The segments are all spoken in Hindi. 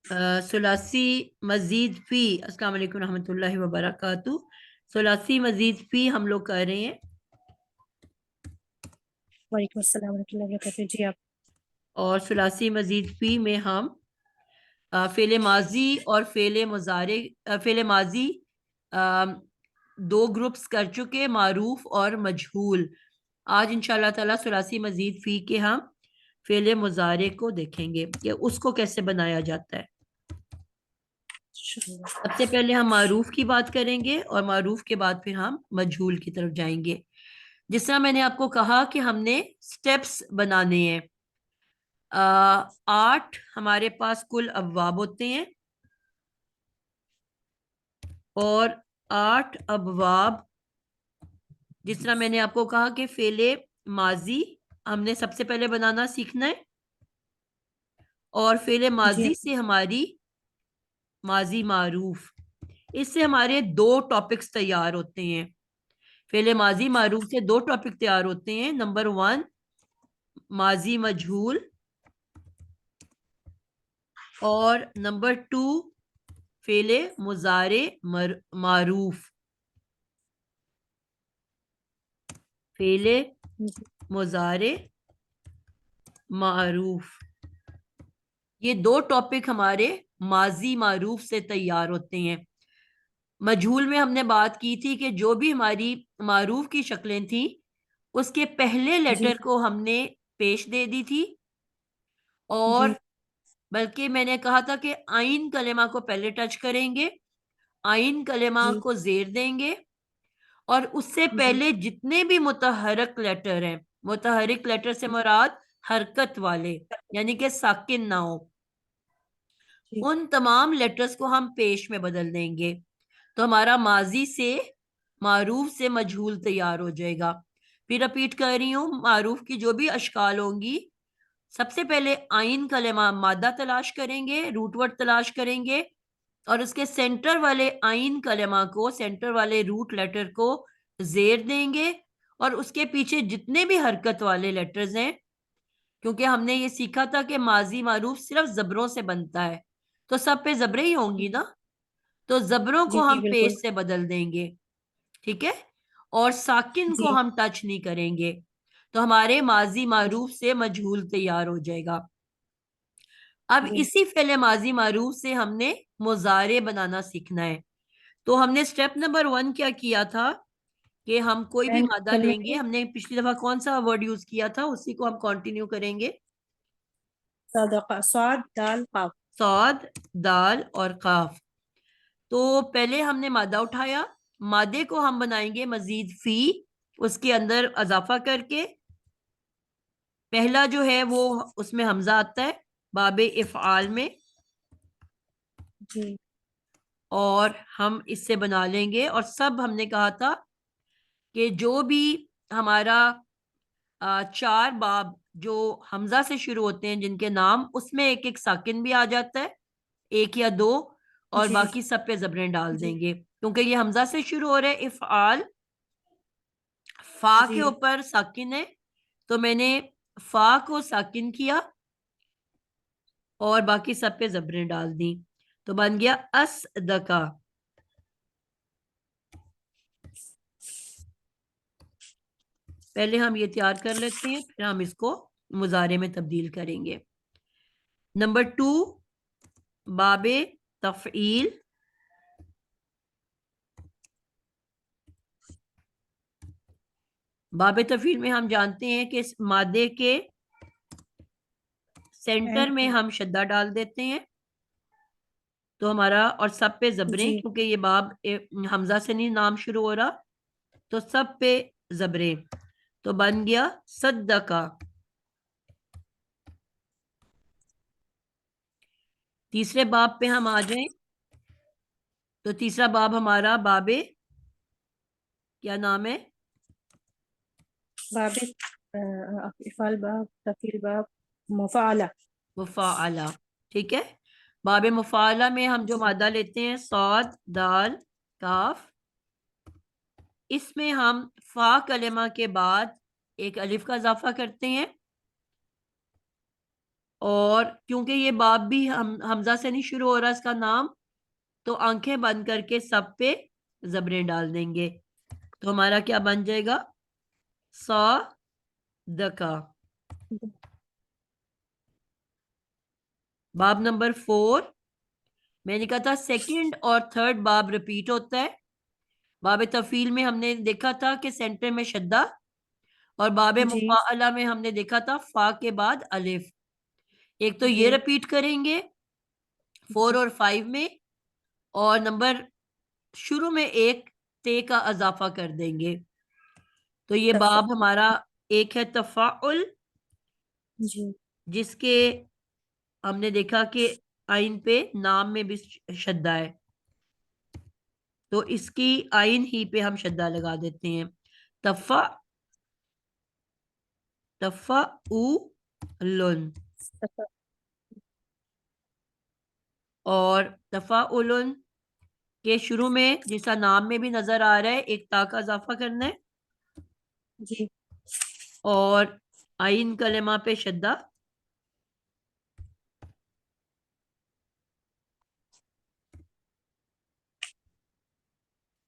सुलासी मजीद फी। अस्सलाम वालेकुम रहमतुल्लाहि व बरकातुहू। सुलासी मजीद फी हम लोग कर रहे हैं। वालेकुम अस्सलाम वरहमतुल्लाहि वबरकातुहू। जी आप। और सुलासी मजीद फी में हम फेले माजी और फेले मुजारे फेले माजी अ, दो ग्रुप्स कर चुके, मारूफ और मजहूल। आज इंशाल्लाह ताला सुलासी मजीद फी के हम फेले मुजारे को देखेंगे कि उसको कैसे बनाया जाता है। शुक्रिया। सबसे पहले हम मारूफ की बात करेंगे और मारूफ के बाद फिर हम मजहूल की तरफ जाएंगे। जिस तरह मैंने आपको कहा कि हमने स्टेप्स बनाने हैं। 8 हमारे पास कुल अबवाब होते हैं और 8 अबवाब, जिस तरह मैंने आपको कहा कि फेले माजी हमने सबसे पहले बनाना सीखना है और फेले जी माजी से हमारी माजी मारूफ, इससे हमारे दो टॉपिक्स तैयार होते हैं। फेले माजी मारूफ से दो टॉपिक तैयार होते हैं। नंबर 1 माजी मजहूल और नंबर 2 फेले मुजारे मारूफ। फेले जी मुजारे मारूफ, ये दो टॉपिक हमारे माजी मारूफ से तैयार होते हैं। मजहूल में हमने बात की थी कि जो भी हमारी मारूफ की शक्लें थी उसके पहले जी लेटर को हमने पेश दे दी थी, और जी बल्कि मैंने कहा था कि आइन कलेमा को पहले टच करेंगे, आइन कलेमा जी को जेर देंगे, और उससे जी पहले जितने भी मुतहरक लेटर हैं, मुतहरिक लेटर से मुराद हरकत वाले यानी कि साकिन ना हो, जी उन तमाम लेटर्स को हम पेश में बदल देंगे। तो हमारा माजी से मारूफ से मजहूल तैयार हो जाएगा। फिर रिपीट कर रही हूँ, मारूफ की जो भी अशकाल होंगी, सबसे पहले आइन कलेमा मादा तलाश करेंगे, रूट वर्ड तलाश करेंगे, और उसके सेंटर वाले आइन कलेमा को, सेंटर वाले रूट लेटर को जेर देंगे, और उसके पीछे जितने भी हरकत वाले लेटर्स हैं, क्योंकि हमने ये सीखा था कि माजी मारूफ सिर्फ जबरों से बनता है, तो सब पे जबरें ही होंगी ना, तो जबरों को जी हम बिल्कुल। पेश से बदल देंगे। ठीक है, और साकिन को जी हम टच नहीं करेंगे। तो हमारे माजी मारूफ से मजहूल तैयार हो जाएगा। अब जी इसी फेले माजी मारूफ से हमने मुजारे बनाना सीखना है। तो हमने स्टेप नंबर 1 क्या किया था कि हम कोई भी एंड मादा कलमे लेंगे। की हमने पिछली दफा कौन सा वर्ड यूज किया था, उसी को हम कंटिन्यू करेंगे। सदका स्वाद दाल काफ। सौद, दाल और काफ। तो पहले हमने मादा उठाया, मादे को हम बनाएंगे मजीद फी, उसके अंदर अजाफा करके। पहला जो है वो उसमें हमजा आता है बाबे इफ़आल में, जी और हम इससे बना लेंगे। और सब हमने कहा था कि जो भी हमारा चार बाब जो हमजा से शुरू होते हैं जिनके नाम, उसमें एक एक साकिन भी आ जाता है, एक या दो, और जी बाकी सब पे जबरें डाल जी देंगे, क्योंकि ये हमजा से शुरू हो रहे हैं। इफ़आल फा के जी ऊपर साकिन है, तो मैंने फा को साकिन किया और बाकी सब पे जबरें डाल दी, तो बन गया अस दका। पहले हम ये तैयार कर लेते हैं, फिर हम इसको मुजारे में तब्दील करेंगे। नंबर 2 बाबे तफईल। बाबे तफईल में हम जानते हैं कि इस मादे के सेंटर एंड में हम शद्दा डाल देते हैं, तो हमारा, और सब पे जबरें, जी क्योंकि ये बाब हमजा से नहीं नाम शुरू हो रहा, तो सब पे जबरें, तो बन गया सद्दका। तीसरे बाब पे हम आ जाएं, तो तीसरा बाब हमारा बाबे, क्या नाम है, बाब इफाल बाब तफील बाब मुफाला। मुफाअला। ठीक है, बाबे मुफाअला में हम जो मादा लेते हैं सौद दाल काफ, इसमें हम फा कलेमा के बाद एक अलिफ का इजाफा करते हैं, और क्योंकि ये बाब भी हमजा से नहीं शुरू हो रहा इसका नाम, तो आंखें बंद करके सब पे जबरें डाल देंगे। तो हमारा क्या बन जाएगा? सा दका। बाब नंबर 4, मैंने कहा था सेकंड और थर्ड बाब रिपीट होता है। बाब तफील में हमने देखा था कि सेंटर में शद्दा, और बाब जी मुफाअला में हमने देखा था फा के बाद अलिफ। एक तो ये जी रिपीट करेंगे 4 जी। और 5 में, और नंबर शुरू में एक ते का अजाफा कर देंगे। तो ये तफा बाब हमारा एक है तफाउल, जी जिसके हमने देखा कि आइन पे नाम में भी शद्दा है, तो इसकी आइन ही पे हम शद्दा लगा देते हैं। तफा तफा उ लुन। तफा और तफा उलुन के शुरू में जैसा नाम में भी नजर आ रहा है एक ता का इजाफा करना है, जी और आइन कलेमा पे शद्दा,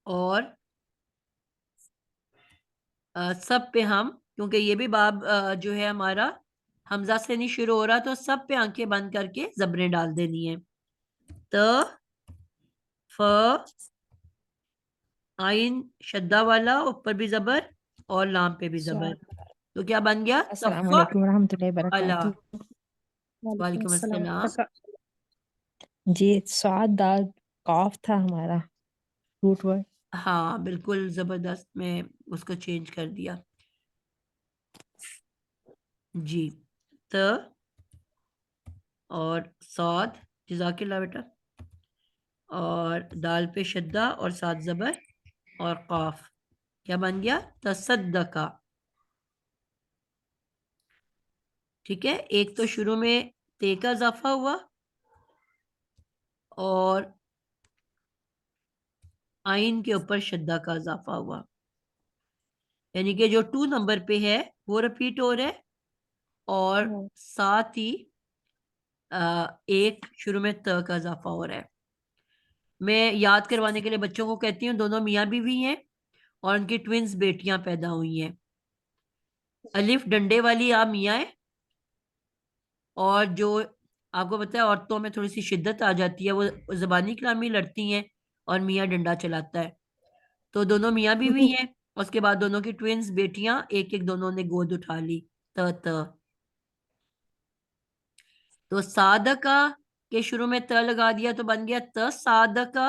और सब पे हम, क्योंकि ये भी बाब जो है हमारा हमजा से नहीं शुरू हो रहा, तो सब पे आंखें बंद करके जबरें डाल देनी है। त फ आइन शद्दा वाला, ऊपर भी जबर और लाम पे भी जबर। स्वाद। तो क्या बन गया? अस्सलाम तफ़ा वालेकुम रहमतुल्लाहि अला। वबरकातुहू। वालेकुम वालेकुम अस्सलाम। अस्सलाम। जी, स्वाद दाल कॉफ था हमारा रूट वर्ड। हाँ बिल्कुल जबरदस्त, मैं उसको चेंज कर दिया। जी। त और सौद, जज़ाकिल्लाह बेटा, और दाल पे शद्दा और सात जबर और काफ। क्या बन गया? तसद्दका। ठीक है, एक तो शुरू में ते का इजाफा हुआ, और आइन के ऊपर शद्दा का इजाफा हुआ, यानी कि जो 2 नंबर पे है वो रिपीट हो रहा है, और हाँ, साथ ही एक शुरू में त का इजाफा हो रहा है। मैं याद करवाने के लिए बच्चों को कहती हूँ, दोनों मियाँ बीवी हैं और उनकी ट्विंस बेटियां पैदा हुई हैं। अलिफ डंडे वाली आप मियाँ है, और जो आपको पता है औरतों में थोड़ी सी शिद्दत आ जाती है, वो जबानी कलामी लड़ती हैं और मियाँ डंडा चलाता है। तो दोनों मियाँ बीवी हैं, उसके बाद दोनों की ट्विंस बेटियां एक एक दोनों ने गोद उठा ली। त तो सादका के शुरू में त लगा दिया तो बन गया त सादका,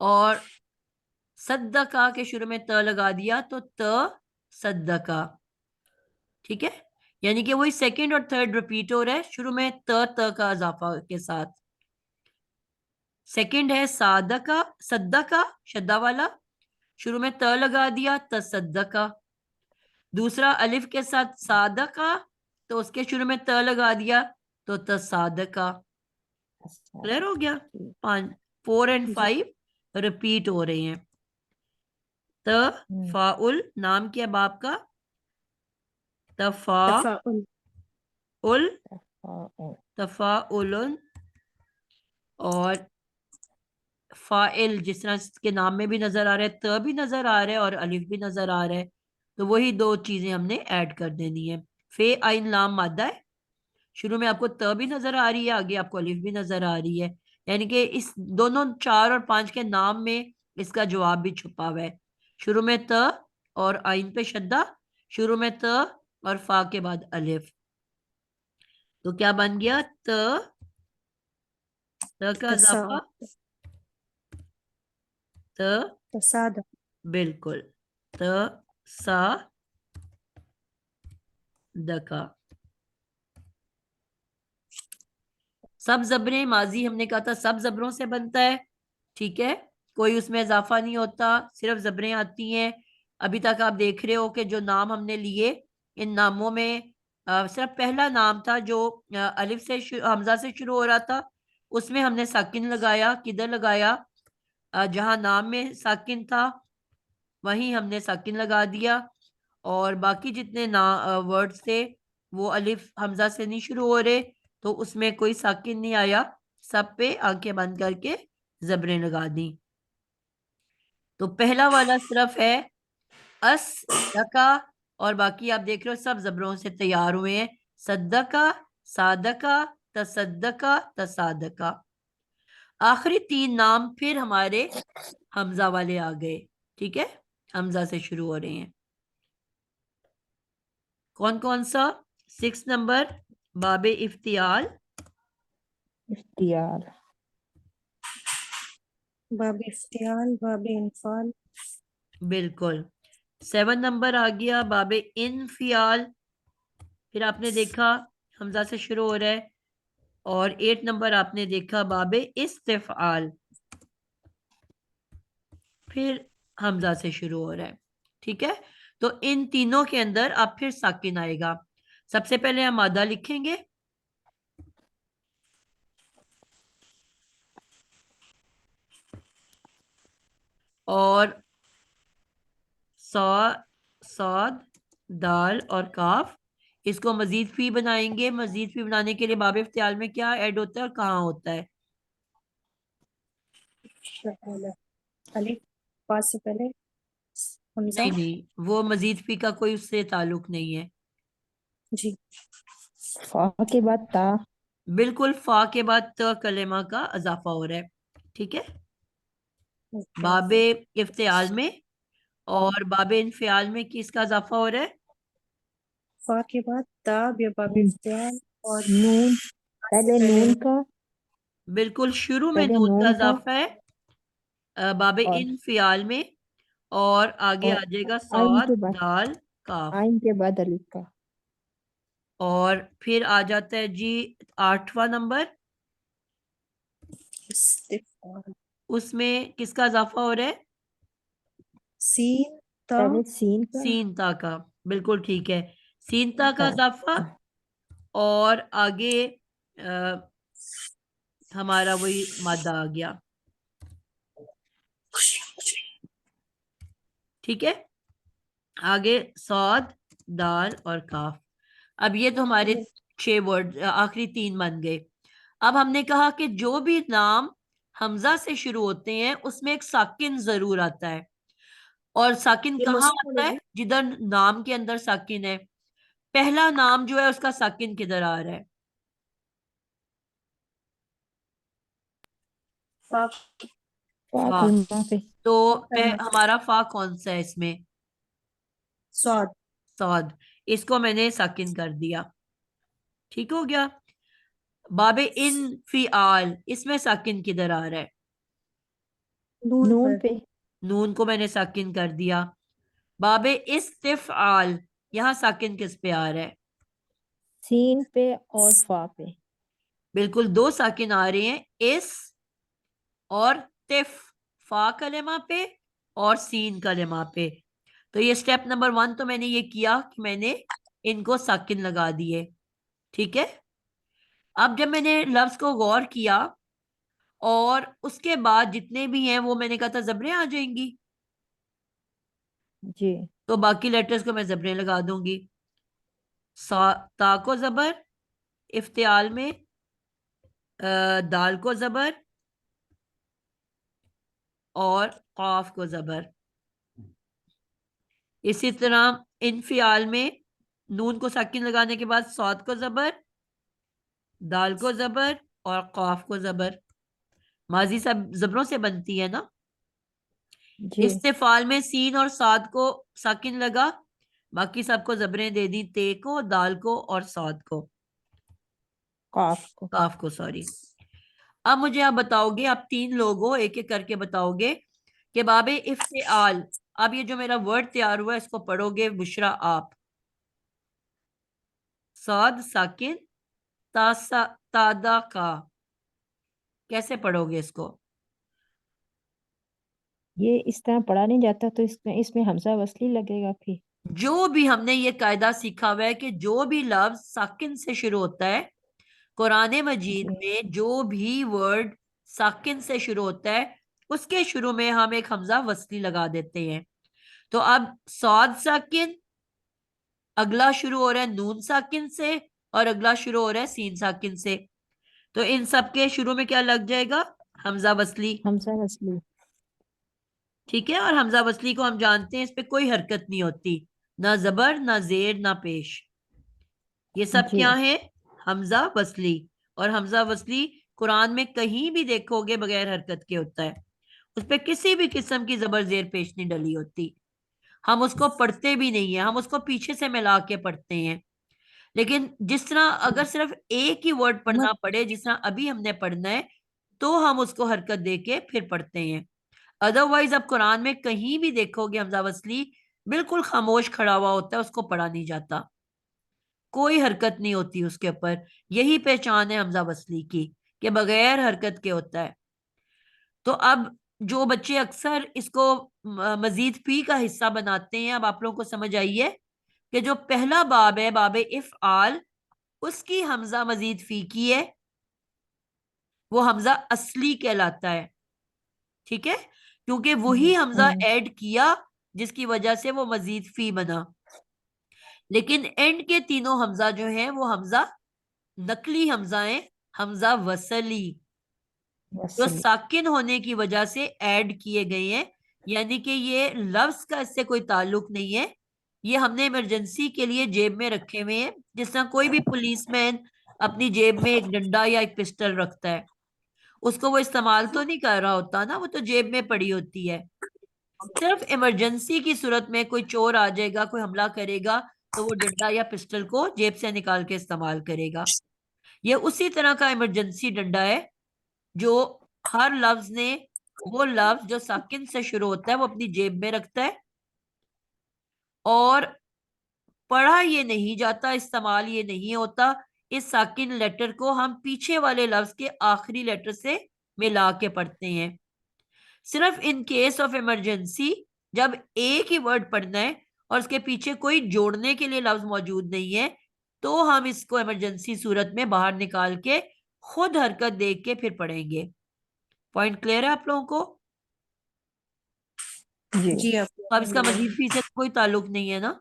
और सद्दका के शुरू में त लगा दिया तो त सद्दका। ठीक है, यानी कि वही सेकंड और थर्ड रिपीट हो रहा है, शुरू में त का इजाफा के साथ। सेकंड है सादका, सद्दका शद्दा वाला, शुरू में त लगा दिया तसद्दका। दूसरा अलिफ के साथ सादका, तो उसके शुरू में त लगा दिया तो तसादका। अच्छा क्लियर हो गया? ठीक। 5, 4 एंड जी 5 रिपीट हो रहे हैं। त हम्म, फाउल नाम क्या है बाप का? तफा तफाउल। उल, और तफाउलन, और फाइल जिस तरह इसके नाम में भी नजर आ रहा है, त भी नजर आ रहा है और अलिफ भी नजर आ रहा है, तो वही दो चीजें हमने ऐड कर देनी है। फे आइन लाम मादा है, शुरू में आपको त भी नजर आ रही है, आगे आपको अलिफ भी नजर आ रही है, यानी कि इस दोनों 4 और 5 के नाम में इसका जवाब भी छुपा हुआ है। शुरू में त और आइन पे शद्दा, शुरू में त और फा के बाद अलिफ। तो क्या बन गया? त का तसा इजाफा, त, तसाद। बिल्कुल, त सा दका। सब जबरें माजी हमने कहा था सब जबरों से बनता है। ठीक है, कोई उसमें इजाफा नहीं होता, सिर्फ जबरें आती हैं। अभी तक आप देख रहे हो कि जो नाम हमने लिए, इन नामों में सिर्फ पहला नाम था जो अलिफ से हमजा से शुरू हो रहा था, उसमें हमने साकिन लगाया। किधर लगाया? जहां नाम में साकिन था वहीं हमने साकिन लगा दिया, और बाकी जितने ना वर्ड्स थे वो अलिफ हमजा से नहीं शुरू हो रहे, तो उसमें कोई साकिन नहीं आया, सब पे आंखें बंद करके जबरें लगा दी। तो पहला वाला सिर्फ है अस दका, और बाकी आप देख रहे हो सब जबरों से तैयार हुए हैं। सद्दका, सादका, तसद्दका, तसादका। आखिरी तीन नाम फिर हमारे हमजा वाले आ गए। ठीक है, हमजा से शुरू हो रहे हैं। कौन कौन सा? 6 नंबर बाबे इफ्तियाल, इफ्तियार, बाब इफ्तियाल, बाब इनफाल, बिल्कुल। 7 नंबर आ गया बाबे इनफियाल, फिर आपने देखा हमजा से शुरू हो रहा है। और 8 नंबर आपने देखा बाबे इस्तिफआल, फिर हमजा से शुरू हो रहा है। ठीक है, तो इन तीनों के अंदर अब फिर साकिन आएगा। सबसे पहले हम मादा लिखेंगे, और सौ, सौद, दाल और काफ, इसको मजीद फी बनाएंगे। मजीद फी बनाने के लिए बाब इफ्तियाल में क्या ऐड होता है और कहाँ होता है? शहला, अलिफ, फा से पहले हमजा। नहीं नहीं, वो मजीद फी का कोई उससे ताल्लुक नहीं है। जी। फा के बाद ता, बिल्कुल, फा के बाद त कलेमा का इजाफा हो रहा है। ठीक है, ओके। बाबे इफ्तियाल में और बाबे इनफियाल में किसका इजाफा हो रहा है? फा के बाद ता, या बाब नून, इफ्तियाल, और नून, फा से पहले पहले नून का, बिल्कुल, शुरू में पहले नून का नून का, इजाफा है बाबे और इनफियाल में, और आगे और आ जाएगा आइन सौद, के बाद, दाल, काफ। आइन के बाद अलिफ का। और फिर आ जाता है जी 8वां नंबर, इस्तिफाल, उसमें किसका इजाफा हो रहा है? सीन, ता, पहले सीन का, सीन ता का। बिल्कुल ठीक है, सीन ता का ता, इजाफा, और आगे अ, हमारा वही मादा आ गया। ठीक है, आगे सौद, दाल और काफ। अब ये तो हमारे 6 वर्ड, आखिरी 3 बन गए। अब हमने कहा कि जो भी नाम हमजा से शुरू होते हैं उसमें एक साकिन जरूर आता है। और साकिन ये कहाँ मुश्किल आता है? होगी। जिधर नाम के अंदर साकिन है। पहला नाम जो है उसका साकिन किधर आ रहा है? फा, फा फा। कलमा पे, तो कलमा, हमारा फा कौन सा है इसमें? स्वाद, सौद, इसको मैंने साकिन कर दिया। ठीक हो गया। बाबे इन फिआल, इसमें साकिन किधर आ रहा है? नून नून पर, पे, नून को मैंने साकिन कर दिया। बाबे इस्तिफआल, यहाँ साकिन किस पे आ रहा है? सीन पे और फा पे। बिल्कुल, 2 साकिन आ रहे हैं, इस और तिफ, फा कलेमा पे और सीन कलेमा पे। तो ये स्टेप नंबर 1 तो मैंने ये किया कि मैंने इनको साकिन लगा दिए। ठीक है, अब जब मैंने लफ्ज को गौर किया और उसके बाद जितने भी हैं वो मैंने कहा था जबरें आ जाएंगी, जी, तो बाकी लेटर्स को मैं जबरें लगा दूंगी। ता को जबर इफ्तियाल में, दाल को जबर और काफ को जबर। इसी तरह इनफियाल में नून को साकिन लगाने के बाद सौद को जबर, दाल को जबर और काफ को जबर। माजी सब जबरों से बनती है ना। जी, इस्तेफाल में सीन और साद को साकिन लगा, बाकी सबको जबरें दे दी, ते को, दाल को और सौद को, काफ को। काफ को सॉरी। अब मुझे आप बताओगे, आप 3 लोग हो, एक एक करके बताओगे कि बाबे इफ्तिआल। अब ये जो मेरा वर्ड तैयार हुआ है इसको पढ़ोगे बुशरा आप। साद साकिन, तासा, तादा का, कैसे पढ़ोगे इसको? ये इस तरह पढ़ा नहीं जाता, तो इसमें इसमें हमजा वसली लगेगा फिर। जो भी हमने ये कायदा सीखा हुआ है कि जो भी लफ्ज साकिन से शुरू होता है, कुरान मजीद जी, में जो भी वर्ड साकिन से शुरू होता है उसके शुरू में हम एक हमजा वसली लगा देते हैं। तो अब सौद साकिन, अगला शुरू हो रहा है नून साकिन से और अगला शुरू हो रहा है सीन साकिन से। तो इन सब के शुरू में क्या लग जाएगा? हमजा वसली। हमजा वसली। ठीक है, और हमजा वसली को हम जानते हैं, इस पे कोई हरकत नहीं होती, ना जबर ना जेर ना पेश। ये सब जी। क्या है? हमजा वसली। और हमजा वसली कुरान में कहीं भी देखोगे बगैर हरकत के होता है, उस पे किसी भी किस्म की जबर जेर पेश नहीं डली होती। हम उसको पढ़ते भी नहीं है, हम उसको पीछे से मिला के पढ़ते हैं। लेकिन जिस तरह अगर सिर्फ एक ही वर्ड मत पढ़ना पड़े, जिस तरह अभी हमने पढ़ना है, तो हम उसको हरकत दे के फिर पढ़ते हैं। अदरवाइज अब कुरान में कहीं भी देखोगे हमजा वसली बिल्कुल खामोश खड़ा हुआ होता है, उसको पढ़ा नहीं जाता, कोई हरकत नहीं होती उसके ऊपर। यही पहचान है हमजा वसली की, कि बगैर हरकत के होता है। तो अब जो बच्चे अक्सर इसको मजीद फी का हिस्सा बनाते हैं, अब आप लोगों को समझ आई है कि जो पहला बाब है, बाब इफ़आल, उसकी हमजा मजीद फी की है, वो हमजा असली कहलाता है। ठीक है, क्योंकि वही हमजा हम्म। ऐड किया जिसकी वजह से वो मजीद फी बना। लेकिन एंड के तीनों हमजा जो है वो हमजा नकली हमजा है, हमजा वसली, जो वसली। साकिन होने की वजह से ऐड किए गए हैं। यानी कि ये लफ्ज का इससे कोई ताल्लुक नहीं है, ये हमने इमरजेंसी के लिए जेब में रखे हुए हैं। जिस तरह कोई भी पुलिसमैन अपनी जेब में एक डंडा या एक पिस्टल रखता है, उसको वो इस्तेमाल तो नहीं कर रहा होता ना, वो तो जेब में पड़ी होती है। सिर्फ इमरजेंसी की सूरत में कोई चोर आ जाएगा, कोई हमला करेगा, तो वो डंडा या पिस्टल को जेब से निकाल के इस्तेमाल करेगा। ये उसी तरह का इमरजेंसी डंडा है, जो हर लफ्ज ने वो लफ्ज जो साकिन से शुरू होता है वो अपनी जेब में रखता है, और पढ़ा ये नहीं जाता, इस्तेमाल ये नहीं होता। इस साकिन लेटर को हम पीछे वाले लफ्ज के आखिरी लेटर से मिला के पढ़ते हैं। सिर्फ इन केस ऑफ इमरजेंसी, जब एक ही वर्ड पढ़ना है और उसके पीछे कोई जोड़ने के लिए लफ्ज मौजूद नहीं है, तो हम इसको इमरजेंसी सूरत में बाहर निकाल के खुद हरकत देख के फिर पढ़ेंगे। पॉइंट क्लियर है आप लोगों को? जी। जी आप अब इसका अल्हम्दुलिल्लाह। मजीद फी से कोई ताल्लुक नहीं है ना?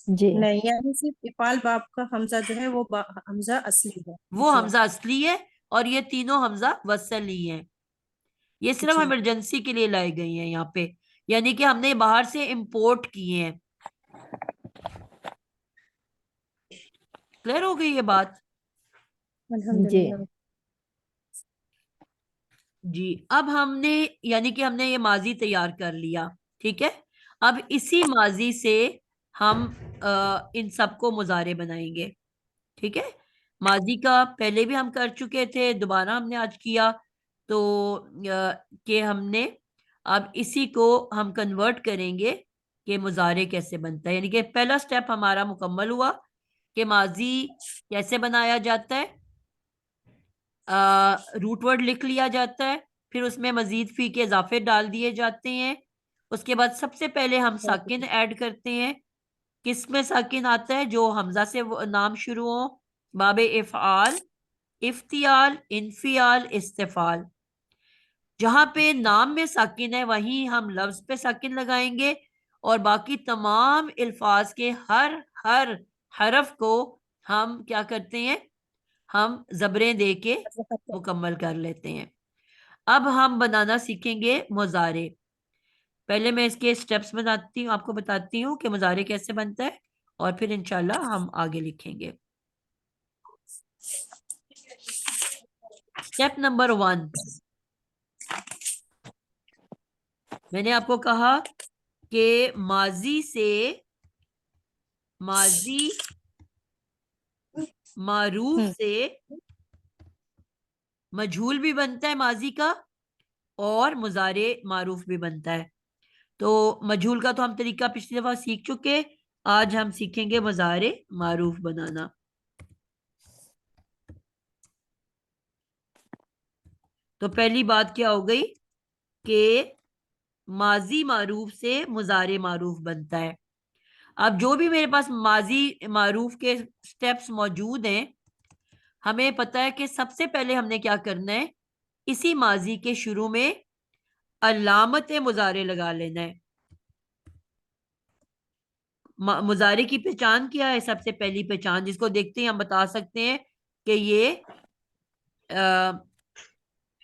जी। नहीं, यानी सिर्फ इफाल बाप का हमजा जो है वो हमजा असली है। वो जी हमजा असली है, और ये तीनों हमजा वसली हैं। ये सिर्फ जी इमरजेंसी के लिए लाए गए हैं यहाँ पे, यानी कि हमने बाहर से इंपोर्ट किए हैं। क्लियर हो गई ये बात? जी। अल्हम्दुलिल्लाह। जी, अब हमने, यानी कि हमने ये माजी तैयार कर लिया। ठीक है, अब इसी माजी से हम इन सबको मुजारे बनाएंगे। ठीक है, माजी का पहले भी हम कर चुके थे, दोबारा हमने आज किया। तो कि हमने अब इसी को हम कन्वर्ट करेंगे कि मुजारे कैसे बनता है। यानी कि पहला स्टेप हमारा मुकम्मल हुआ कि माजी कैसे बनाया जाता है। रूट वर्ड लिख लिया जाता है, फिर उसमें मजीद फी के इजाफे डाल दिए जाते हैं। उसके बाद सबसे पहले हम साकिन ऐड करते हैं। किस में साकिन आता है? जो हमजा से नाम शुरू हो, बाबे इफ़आल, इफ्तियाल, इन्फियाल, इस्तेफाल। जहां पे नाम में साकिन है वहीं हम लफ्ज पे साकिन लगाएंगे, और बाकी तमाम अल्फाज के हर हर हरफ को हम क्या करते हैं? हम जबरें दे के मुकम्मल कर लेते हैं। अब हम बनाना सीखेंगे मुजारे। पहले मैं इसके स्टेप्स बताती हूँ, आपको बताती हूँ कि मुजारे कैसे बनता है, और फिर इंशाल्लाह हम आगे लिखेंगे। स्टेप नंबर 1, मैंने आपको कहा कि माजी मारूफ हम्म से मजहूल भी बनता है माजी का, और मुजारे मारूफ भी बनता है। तो मजहूल का तो हम तरीका पिछली दफा सीख चुके, आज हम सीखेंगे मुजारे मारूफ बनाना। तो पहली बात क्या हो गई कि माजी मारूफ से मुजारे मारूफ बनता है। अब जो भी मेरे पास माजी मारूफ के स्टेप्स मौजूद हैं, हमें पता है कि सबसे पहले हमने क्या करना है, इसी माजी के शुरू में अलामत मुजारे लगा लेना है। मुजारे की पहचान क्या है? सबसे पहली पहचान जिसको देखते ही हम बता सकते हैं कि ये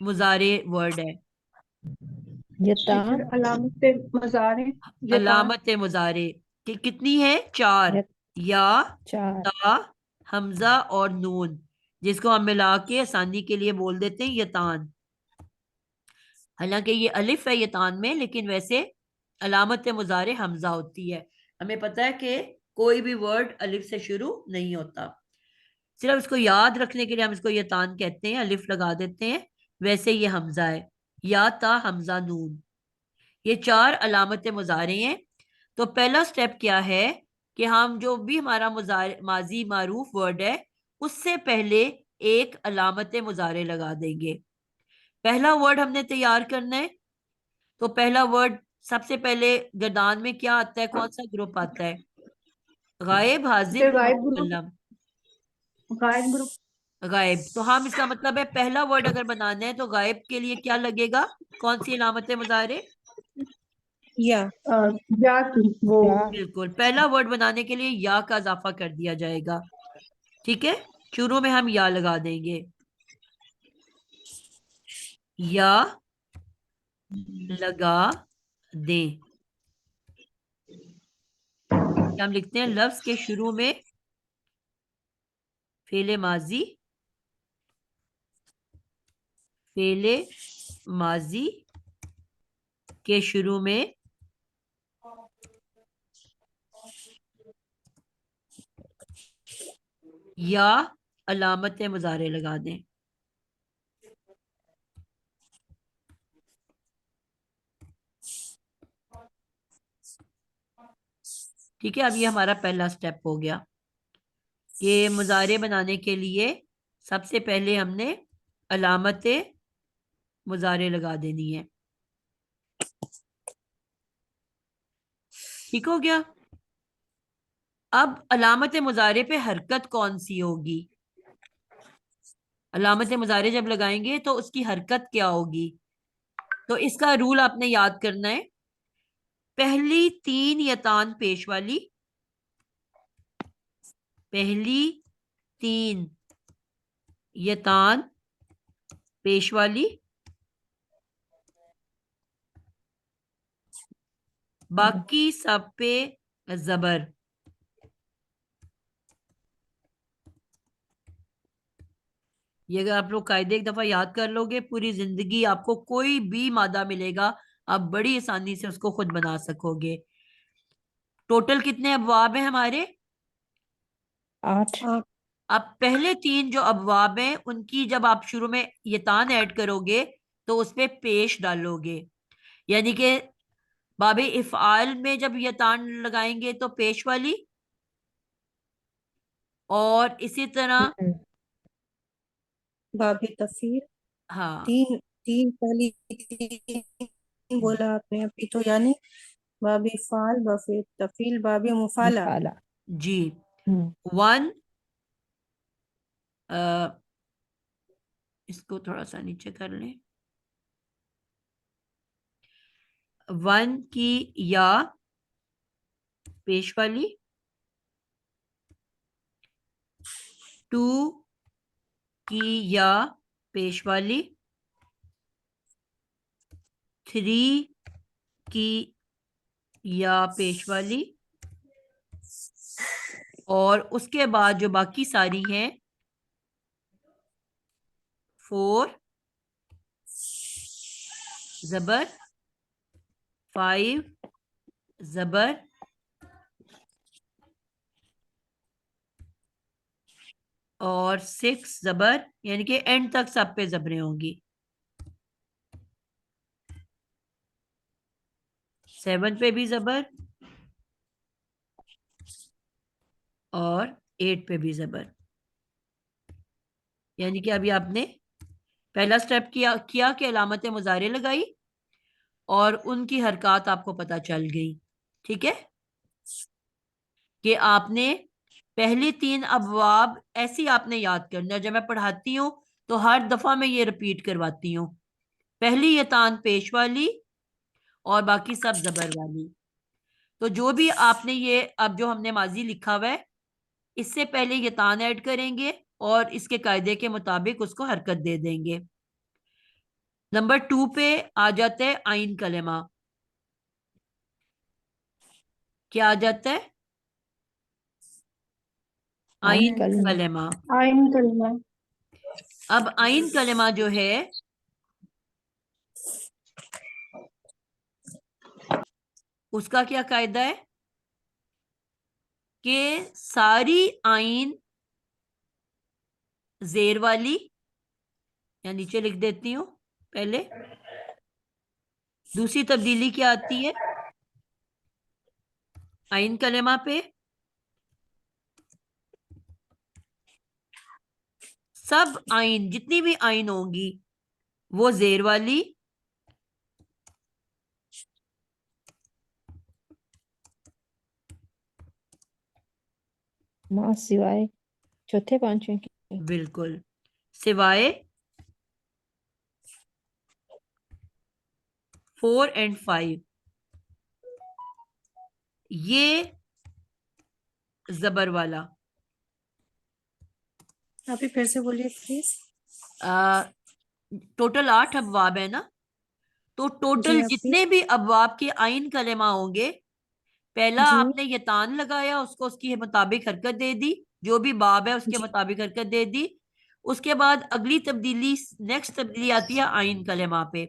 मुजारे वर्ड है। टीचर यतान अलामत मुजारे यतान अलामत मुजारे कि कितनी है? 4। यत या, चार ता, हमजा और नून, जिसको हम मिला के आसानी के लिए बोल देते हैं यतान। हालांकि ये अलिफ है यतान में, लेकिन वैसे अलामत मुजारे हमजा होती है। हमें पता है कि कोई भी वर्ड अलिफ से शुरू नहीं होता। सिर्फ इसको याद रखने के लिए हम इसको यतान कहते हैं, अलिफ लगा देते हैं। वैसे ये हमजा है, या, ता, हमजा, नून। ये 4 अलामत मुजारे हैं। तो पहला स्टेप क्या है कि हम जो भी हमारा मुजारे माजी मारूफ वर्ड है, उससे पहले एक अलामत मुजारे लगा देंगे। पहला वर्ड हमने तैयार करना है। तो पहला वर्ड सबसे पहले गर्दान में क्या आता है? कौन सा ग्रुप आता है? गायब, हाजिर टीचर या गायब ग्रुप मुतकल्लम? गायब ग्रुप गायब। तो हम इसका मतलब है पहला वर्ड अगर बनाना है तो गायब के लिए क्या लगेगा? कौन सी अलामत मुजारे? या या की वो या बिल्कुल, पहला वर्ड बनाने के लिए या का इजाफा कर दिया जाएगा। ठीक है, शुरू में हम या लगा देंगे। या लगा दें। हम लिखते हैं लफ्ज के शुरू में फेले माजी, फेले माजी के शुरू में या अलामत मुजारे लगा दें। ठीक है, अब ये हमारा पहला स्टेप हो गया कि मुजारे बनाने के लिए सबसे पहले हमने अलामत मुजारे लगा देनी है। ठीक हो गया। अब अलामत मुजारे पे हरकत कौन सी होगी? अलामत मुजारे जब लगाएंगे तो उसकी हरकत क्या होगी? तो इसका रूल आपने याद करना है। पहली 3 यतान पेश वाली, पहली 3 यतान पेश वाली, बाकी सब पे जबर। ये अगर आप लोग कायदे एक दफा याद कर लोगे, पूरी जिंदगी आपको कोई भी मादा मिलेगा, आप बड़ी आसानी से उसको खुद बना सकोगे। टोटल कितने अबवाब हैं हमारे? 8 अब पहले 3 जो अबवाब हैं उनकी जब आप शुरू में यतान ऐड करोगे तो उसपे पेश डालोगे। यानी कि बाबे इफ़आल में जब यतान लगाएंगे तो पेश वाली, और इसी तरह बाबी तफसीर हाँ तीन तीन पहली तीन बोला आपने अभी तो यानी बाबी फाल बाबी तफील बाबी मुफाला मुफाला जी। 1, इसको थोड़ा सा नीचे कर लें। 1 की या पेश वाली, 2 की या पेश वाली, 3 की या पेश वाली, और उसके बाद जो बाकी सारी हैं 4 जबर, 5 जबर, और 6 जबर, यानी कि एंड तक सब पे जबरें होंगी। 7 पे भी जबर और 8 पे भी जबर। यानी कि अभी आपने पहला स्टेप किया कि अलामत मुजारे लगाई और उनकी हरकत आपको पता चल गई। ठीक है, कि आपने पहली 3 अबवाब ऐसी आपने याद करना है। जब मैं पढ़ाती हूँ तो हर दफा मैं ये रिपीट करवाती हूँ। पहली यतान पेश वाली और बाकी सब जबर वाली। तो जो भी आपने ये अब जो हमने माजी लिखा हुआ है, इससे पहले ये तान ऐड करेंगे और इसके कायदे के मुताबिक उसको हरकत दे देंगे। नंबर 2 पे आ जाता है आइन कलेमा। क्या आ जाता है? आइन आइन कलमा। कलेमा। आइन कलमा। अब आइन कलेमा जो है, उसका क्या कायदा है कि सारी आइन जेर वाली, या नीचे लिख देती हूं पहले। दूसरी तब्दीली क्या आती है आइन कलेमा पे? सब आइन, जितनी भी आइन होंगी वो जेर वाली, माँ सिवाय चौथे पांचवे के। बिल्कुल, सिवाय 4 और 5, ये जबर वाला। आप ही फिर से बोलिए प्लीज। टोटल 8 अबवाब है ना, तो जी टोटल आप ही। जितने भी अबवाब के आइन कलेमा होंगे, पहला जी आपने ये तान लगाया, उसको उसके मुताबिक हरकत दे दी, जो भी बाब है उसके जी मुताबिक हरकत दे दी। उसके बाद अगली तब्दीली, नेक्स्ट तब्दीली आती है आइन कलेमा पे।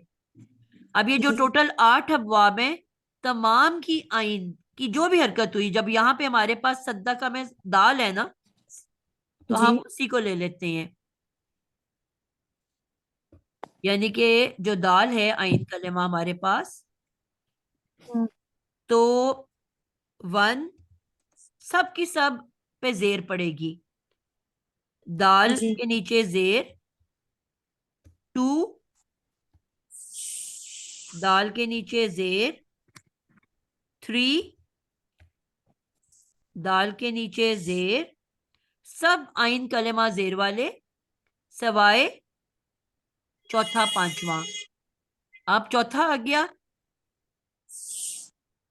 अब ये जो जी टोटल 8 अबवाब हैं, तमाम की आइन की जो भी हरकत हुई, जब यहाँ पे हमारे पास सद्दा का में दाल है ना, तो जी। हम उसी को ले लेते हैं। यानी कि जो दाल है आइन कलेमा हमारे पास, हम्म, तो 1 सब की सब पे जेर पड़ेगी। दाल जी के नीचे जेर 2, दाल के नीचे जेर 3, दाल के नीचे जेर, सब आइन कलेमा जेर वाले, सवाए चौथा पांचवा। अब चौथा आ गया,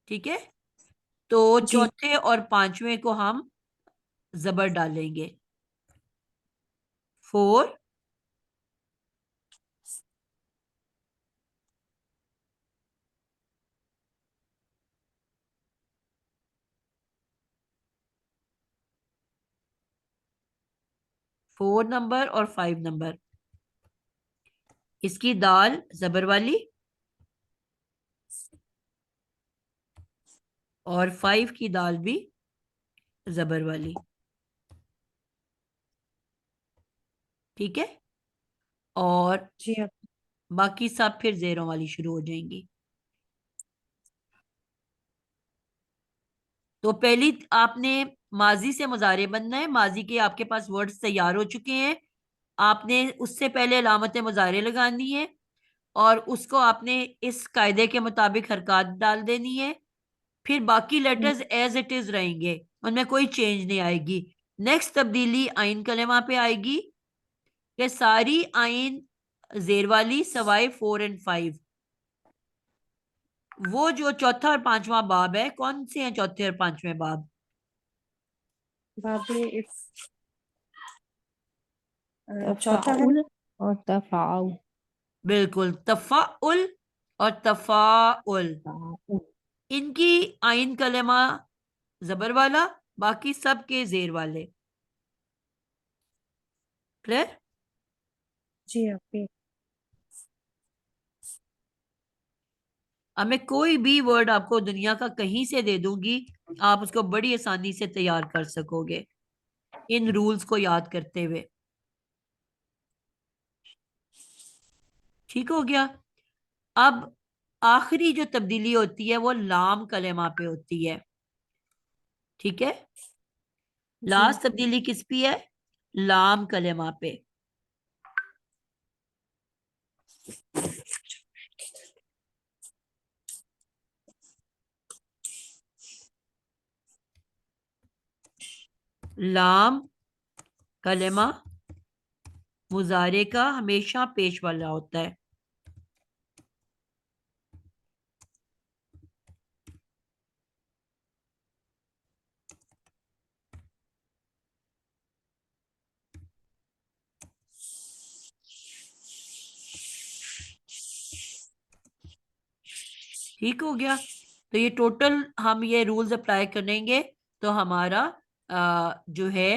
ठीक है। तो जी। चौथे और पांचवें को हम जबर डालेंगे। 4, 4 नंबर और 5 नंबर, इसकी दाल जबर वाली, और 5 की दाल भी जबर वाली, ठीक है। और जी आप। बाकी सब फिर जेरों वाली शुरू हो जाएंगी। तो पहली आपने माजी से मुजारे बनना है। माजी के आपके पास वर्ड्स तैयार हो चुके हैं, आपने उससे पहले अलामत मुजारे लगानी है, और उसको आपने इस कायदे के मुताबिक हरकत डाल देनी है। फिर बाकी लेटर्स एज इट इज रहेंगे, उनमें कोई चेंज नहीं आएगी। नेक्स्ट तब्दीली आइन कलेमा पे आएगी कि सारी आइन जेर वाली सवाए 4 और 5। वो जो चौथा और पांचवा बाब है, कौन से हैं चौथे और पांचवें बाब? बाबे चौथा है। तफाउल और तफाउल। बिल्कुल, तफाउल और तफाउल, तफाउल। इनकी आइन कलेमा जबर वाला, बाकी सब के जेर वाले। क्लियर? जी आप ही। अब मैं कोई भी वर्ड आपको दुनिया का कहीं से दे दूंगी, आप उसको बड़ी आसानी से तैयार कर सकोगे इन रूल्स को याद करते हुए। ठीक हो गया। अब आखिरी जो तब्दीली होती है वो लाम कलेमा पे होती है, ठीक है। जी लास्ट तब्दीली किस पे है? लाम कलेमा पे। लाम कलेमा मुजारे का हमेशा पेश वाला होता है। ठीक हो गया। तो ये टोटल हम ये रूल्स अप्लाई करेंगे तो हमारा जो है,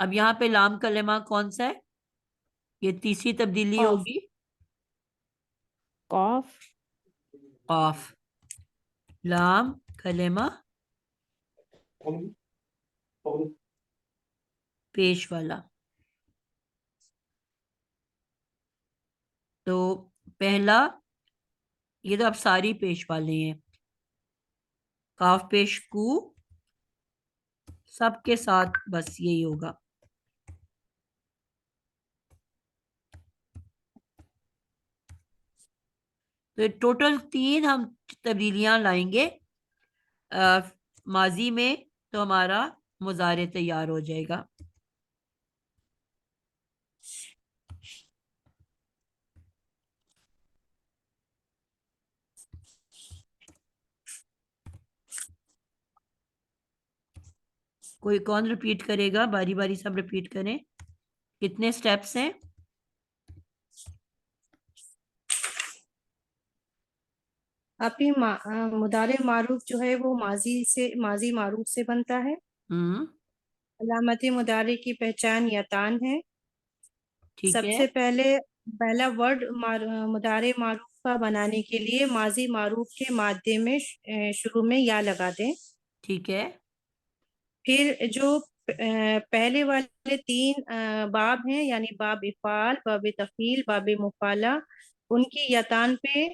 अब यहाँ पे लाम कलेमा कौन सा है? ये तीसरी तब्दीली कॉफ। होगी, कॉफ। ऑफ। लाम कलेमा पेश वाला। तो पहला, ये तो अब सारी पेश वाले हैं, काफ पेश कू, सबके साथ बस यही होगा। तो टोटल 3 हम तब्दीलियां लाएंगे माजी में, तो हमारा मुजारे तैयार हो जाएगा। कोई कौन रिपीट करेगा? बारी बारी सब रिपीट करें। कितने स्टेप्स हैं? आपकी मुदारे मारूफ जो है वो माजी मारूफ से बनता है। हम्म। अलामत मुदारे की पहचान यतान है। ठीक है। सबसे पहले पहला वर्ड मुदारे मारूफ का बनाने के लिए माजी मारूफ के मादे में शुरू में या लगा दें। ठीक है। फिर जो पहले वाले 3 बाब हैं, यानी बाब इफ़ाल, बाब तफ़ील, बाब मुफ़ाला, उनकी यतान पे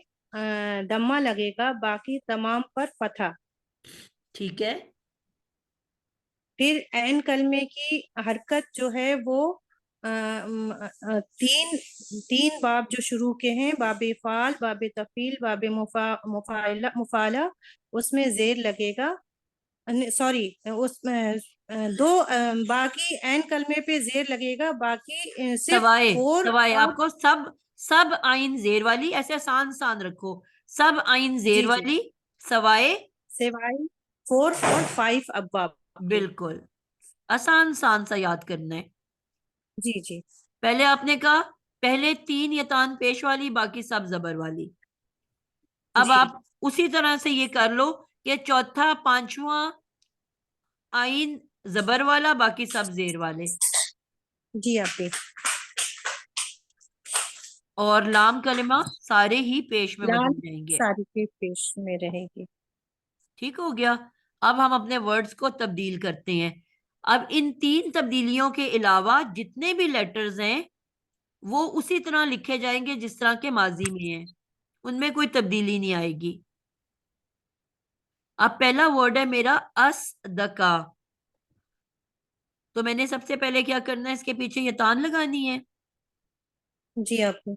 दम्मा लगेगा, बाकी तमाम पर फतहा। ठीक है। फिर ऐन कलमे की हरकत जो है वो तीन तीन बाब जो शुरू के हैं, बाब इफ़ाल, बाब तफ़ील, बाब मुफ़ाला, उसमें जेर लगेगा। सॉरी, उसमें दो बाकी एन कलमे पे जेर लगेगा, बाकी सिर्फ सवाए, फोर सवाए और। आपको सब, सब आइन जेर वाली, ऐसे आसान आसान रखो। सब आइन जेर जी जी। वाली, सवाए। सिवाय 4 और 5 अब्बाब के। बिल्कुल आसान आसान सा याद करना है। जी जी। पहले आपने कहा पहले 3 यतान पेश वाली, बाकी सब जबर वाली। अब जी आप उसी तरह से ये कर लो कि चौथा पांचवा आइन जबर वाला, बाकी सब जेर वाले। जी आपे। और लाम कलिमा सारे ही पेश में लाल बदल जाएंगे। सारी के पेश में रहेगी। ठीक हो गया। अब हम अपने वर्ड्स को तब्दील करते हैं। अब इन 3 तब्दीलियों के अलावा जितने भी लेटर्स हैं वो उसी तरह लिखे जाएंगे जिस तरह के माजी में हैं, उनमें कोई तब्दीली नहीं आएगी। अब पहला वर्ड है मेरा असदका। तो मैंने सबसे पहले क्या करना है, इसके पीछे ये तान लगानी है। जी आपे।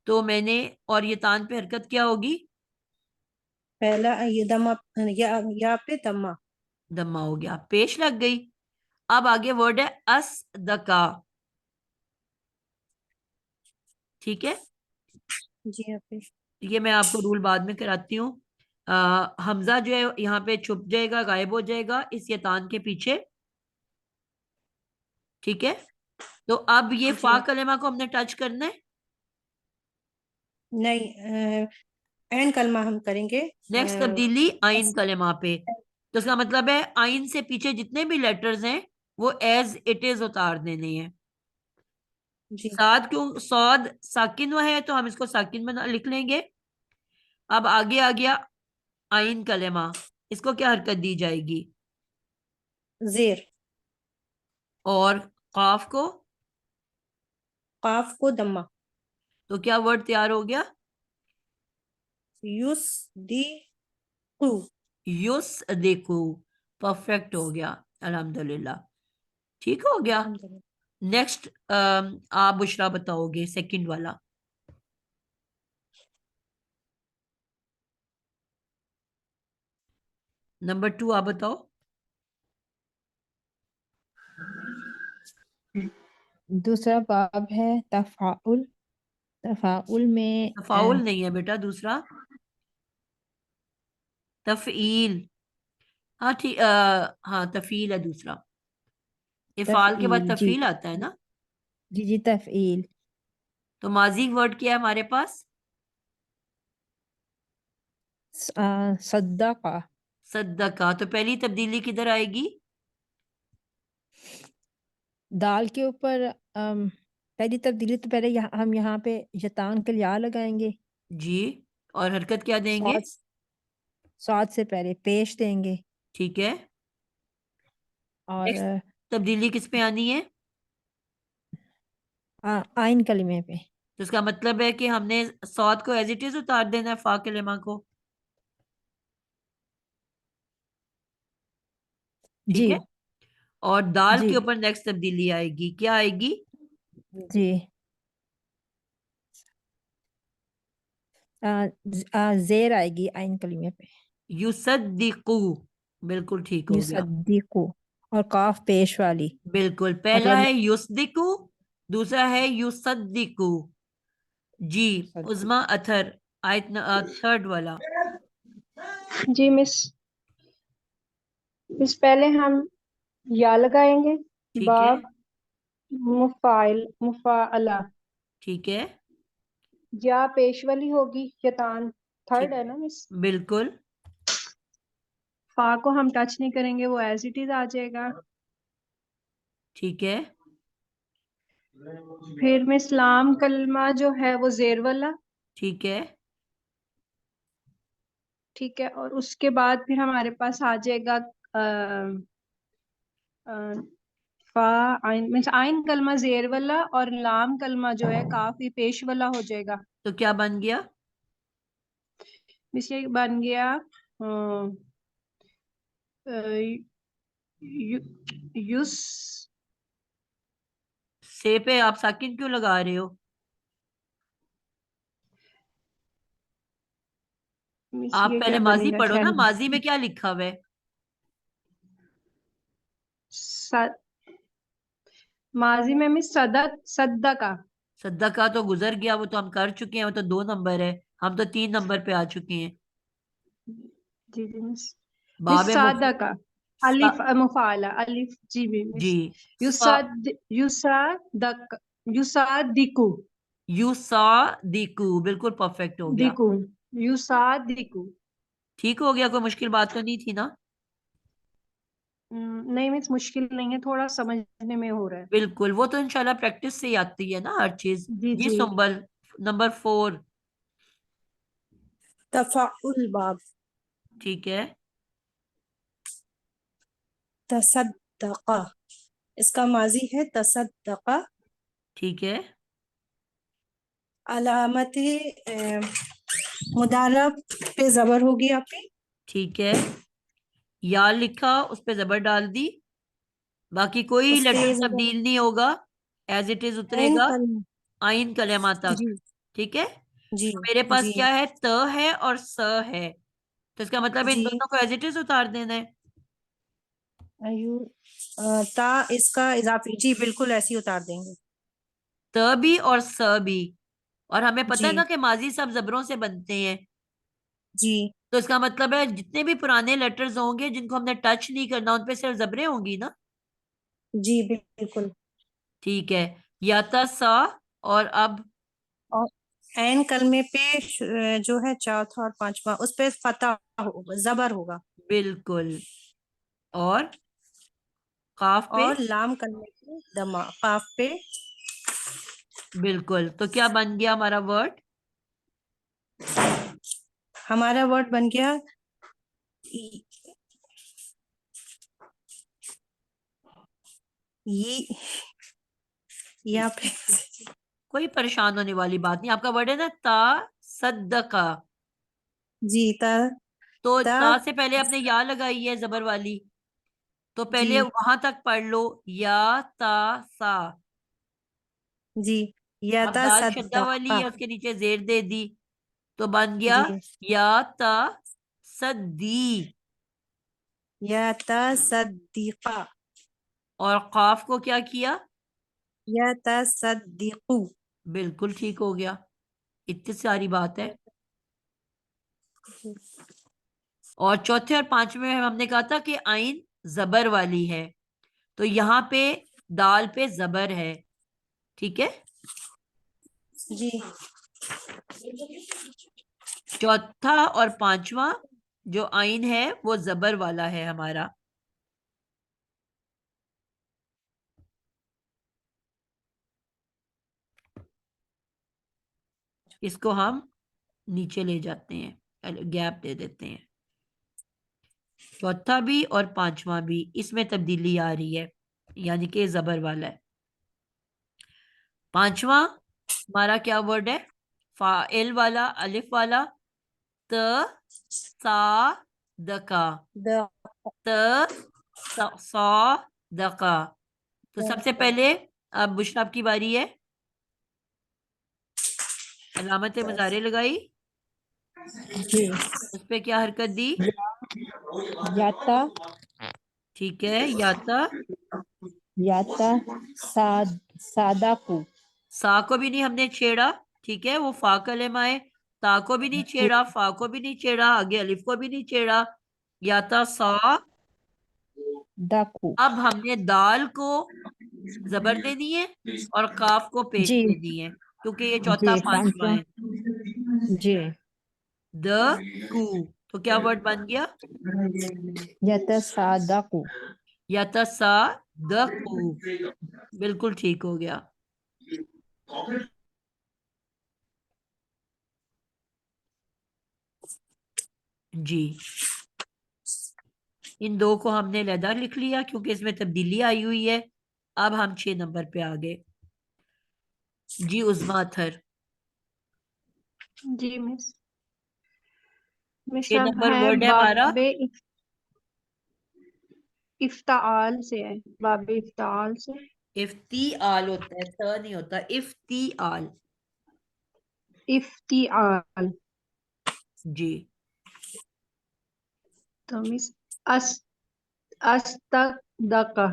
तो मैंने, और ये तान पे हरकत क्या होगी? पहला ये दमा, या पे दमा। दम्मा हो गया, पेश लग गई। अब आगे वर्ड है असदका। ठीक है। जी आपे। ये मैं आपको रूल बाद में कराती हूँ। हमजा जो है यहाँ पे छुप जाएगा, गायब हो जाएगा इस यतान के पीछे। ठीक है। तो अब ये जी फा आप। कलेमा को हमने टच करना है। नहीं, एन कलमा हम करेंगे। नेक्स्ट तब्दीली आइन बस। कलेमा पे। तो इसका मतलब है आइन से पीछे जितने भी लेटर्स हैं वो एज इट इज उतार देने हैं। जी साद क्यों, सौद साकिन है तो हम इसको साकिन बना लिख लेंगे। अब आगे आ गया आइन कलेमा, इसको क्या हरकत दी जाएगी? जेर। और काफ को? काफ को दम्मा। तो क्या वर्ड तैयार हो गया? युस दी कु। युस देखो, परफेक्ट हो गया, अल्हम्दुलिल्लाह। ठीक हो गया। अल्हम्दुलिल्लाह। नेक्स्ट आप बुशरा बताओगे सेकंड वाला। नंबर 2 आप बताओ। दूसरा बाब है तफाउल। तफाउल में तफाउल नहीं है बेटा, दूसरा तफईल। हाँ ठीक, हाँ तफील है दूसरा। इफाल के बाद तफईल। जी तफील आता है ना। जी जी, तफईल। तो माजी वर्ड क्या है हमारे पास? सद्दका। सद्दका। तो पहली तब्दीली किधर आएगी? दाल के ऊपर पहली तब्दीली तो पहले हम यहाँ पे यतान के या लगाएंगे। जी। और हरकत क्या देंगे? स्वाद स्वाद से पहले पेश देंगे। ठीक है। और नेक्स्ट तब्दीली किस पे आनी है? आइन कलिमे पे। तो इसका मतलब है कि हमने सौद को एज इट इज उतार देना है, फा कलिमा को। ठीक जी है। और दाल जी के ऊपर नेक्स्ट तब्दीली आएगी, क्या आएगी? जी। जेर आएगी आइन कलिमे पे। युसद्दिकु। बिल्कुल ठीक हो गया। युसद्दिकु। और काफ पेश वाली। बिल्कुल, पहला मतलब है युसदिकु, दूसरा है युसद्दिकु। जी। सद्दी। उज़मा अथर, आयत थर्ड वाला। जी मिस। मिस पहले हम या लगाएंगे। ठीक है। बाब मुफाअला। ठीक है। या पेश वाली होगी यतान। ठीक। थर्ड है ना मिस। बिल्कुल। फा को हम टच नहीं करेंगे, वो एज इट इज आ जाएगा। ठीक है। फिर मिस लाम कलमा जो है वो जेर वाला। ठीक है। ठीक है। और उसके बाद फिर हमारे पास आ जाएगा अ, फा आइन मीन्स आइन कलमा जेर वाला और लाम कलमा जो है काफी पेश वाला हो जाएगा। तो क्या बन गया? मिस ये बन गया अ, यु, युस से पे आप साकिन क्यों लगा रहे हो? मिस आप ये पहले क्या माजी बनेगा पढ़ो ना, खैर। माजी में क्या लिखा हुआ है? माजी में मिस सद्दा का। सद्दका तो गुजर गया, वो तो हम कर चुके हैं, वो तो 2 नंबर है। हम तो 3 नंबर पे आ चुके हैं। जी जी मिस। मिस बाबे मुफ सादा का। सा, अलिफ मुफाला अलिफ जी भी जी। मिस। फा युसादक युसादिकु। युसा दिकू, बिल्कुल परफेक्ट हो गया। दिकु। युसादिकु। ठीक हो गया, कोई मुश्किल बात तो नहीं थी ना? नहीं मिस मुश्किल नहीं है, थोड़ा समझने में हो रहा है। बिल्कुल, वो तो इंशाल्लाह प्रैक्टिस से ही आती है ना हर चीज। जी जी जी। सुंबल, नंबर 4। तफाउल बाब। ठीक है। तसद्दका, इसका माजी है तसद्दका। ठीक है। अलामत मुदारब पे जबर होगी आपकी। ठीक है। या लिखा, उस पे जबर डाल दी, बाकी कोई उस पे लेटर जबर तब्दील नहीं होगा, एज इट इज ऐन उतरेगा कल। आइन कलेमा तक। जी ठीक है। जी तो मेरे पास जी क्या है? त है और स है। तो इसका मतलब है इन जी। दोनों को एज इट इज उतार देना है। आयु ता इसका इजाफी, जी बिल्कुल ऐसे ही उतार देंगे। त भी और स भी। और हमें पता जी है ना कि माजी सब जबरों से बनते हैं। जी तो इसका मतलब है जितने भी पुराने लेटर्स होंगे जिनको हमने टच नहीं करना, उन पे सिर्फ जबरें होंगी ना। जी बिल्कुल। ठीक है। या था सा। और अब और ऐन कलमे पे जो है चौथा और पांचवा उस पे फतह होगा, जबर होगा। बिल्कुल। और काफ पे। और लाम कलमे पे दमा, काफ पे। बिल्कुल, तो क्या बन गया हमारा वर्ड? हमारा वर्ड बन गया इ- ये या पे। कोई परेशान होने वाली बात नहीं, आपका वर्ड है ना ता सद्दका। जी ता तो ता ता से पहले आपने या लगाई है जबर वाली, तो पहले जी वहां तक पढ़ लो। या ता सा। जी या अब ता दाल शद्दा वाली सद्दका। है, उसके नीचे जेर दे दी, तो बन गया जी या ता सद्दी। या ता सद्दीका। और काफ को क्या किया? या ता सद्दीकू। बिल्कुल ठीक हो गया। इतनी सारी बात है। और चौथे और पांचवे में हमने कहा था कि आइन जबर वाली है, तो यहाँ पे दाल पे जबर है। ठीक है। जी चौथा और पांचवा जो आइन है वो जबर वाला है हमारा। इसको हम नीचे ले जाते हैं, गैप दे देते हैं। चौथा भी और पांचवा भी इसमें तब्दीली आ रही है, यानी कि जबर वाला है। पांचवा हमारा क्या वर्ड है? फाइल वाला, अलिफ वाला, त सा दका, द त सा दका। तो सबसे पहले अब बुशरा आपकी बारी है। अलामत मुजारे लगाई, जी। उस पे क्या हरकत दी? याता ठीक है, याता। याता सादाकू। सा को भी नहीं हमने छेड़ा, ठीक है, वो फा कलेमा है। ता को भी नहीं छेड़ा, फा को भी नहीं छेड़ा, आगे अलिफ को भी नहीं छेड़ा। याता सा। दाकू। अब हमने दाल को जबर देनी है और काफ को पेश जी देनी है, क्योंकि ये चौथा जी पांचवा पांचवा। है। जी। द कू, तो क्या वर्ड बन गया? याता सादाकू। याता सा द कू, बिल्कुल ठीक हो गया। जी, इन दो को हमने अलहदा लिख लिया क्योंकि इसमें तब्दीली आई हुई है। अब हम 6 नंबर पे आ गए। जी उस्मा अथर, जी मिस। मिस 6 अब नंबर है वर्ड है हमारा बाबे इफ्ताल से है, बाबे इफ्ताल से। इफ्तिआल होता है, त नहीं होता, इफ्तिआल। इफ्तिआल। जी, तो मिस अस अस्तदका।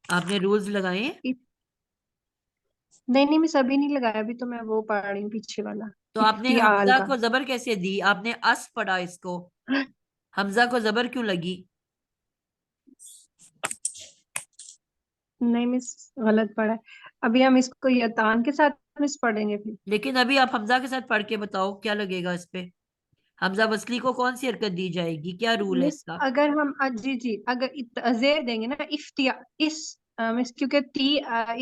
आपने रूल्स लगाए हैं? नहीं नहीं मिस, अभी नहीं लगाया, अभी तो मैं वो पढ़ रही हूँ पीछे वाला। तो आपने इफ्तिआल हमजा का। को जबर कैसे दी? आपने अस पढ़ा इसको, हमजा को जबर क्यों लगी? नहीं मिस, गलत पढ़ा है। अभी हम इसको यतान के साथ मिस पढ़ेंगे फिर। लेकिन अभी आप हमजा के साथ पढ़ के बताओ क्या लगेगा इस पे। हमजा वसली को कौन सी हरकत दी जाएगी, क्या रूल है मिस इसका? अगर हम जी जी, अगर जेर देंगे ना इस मिस, क्योंकि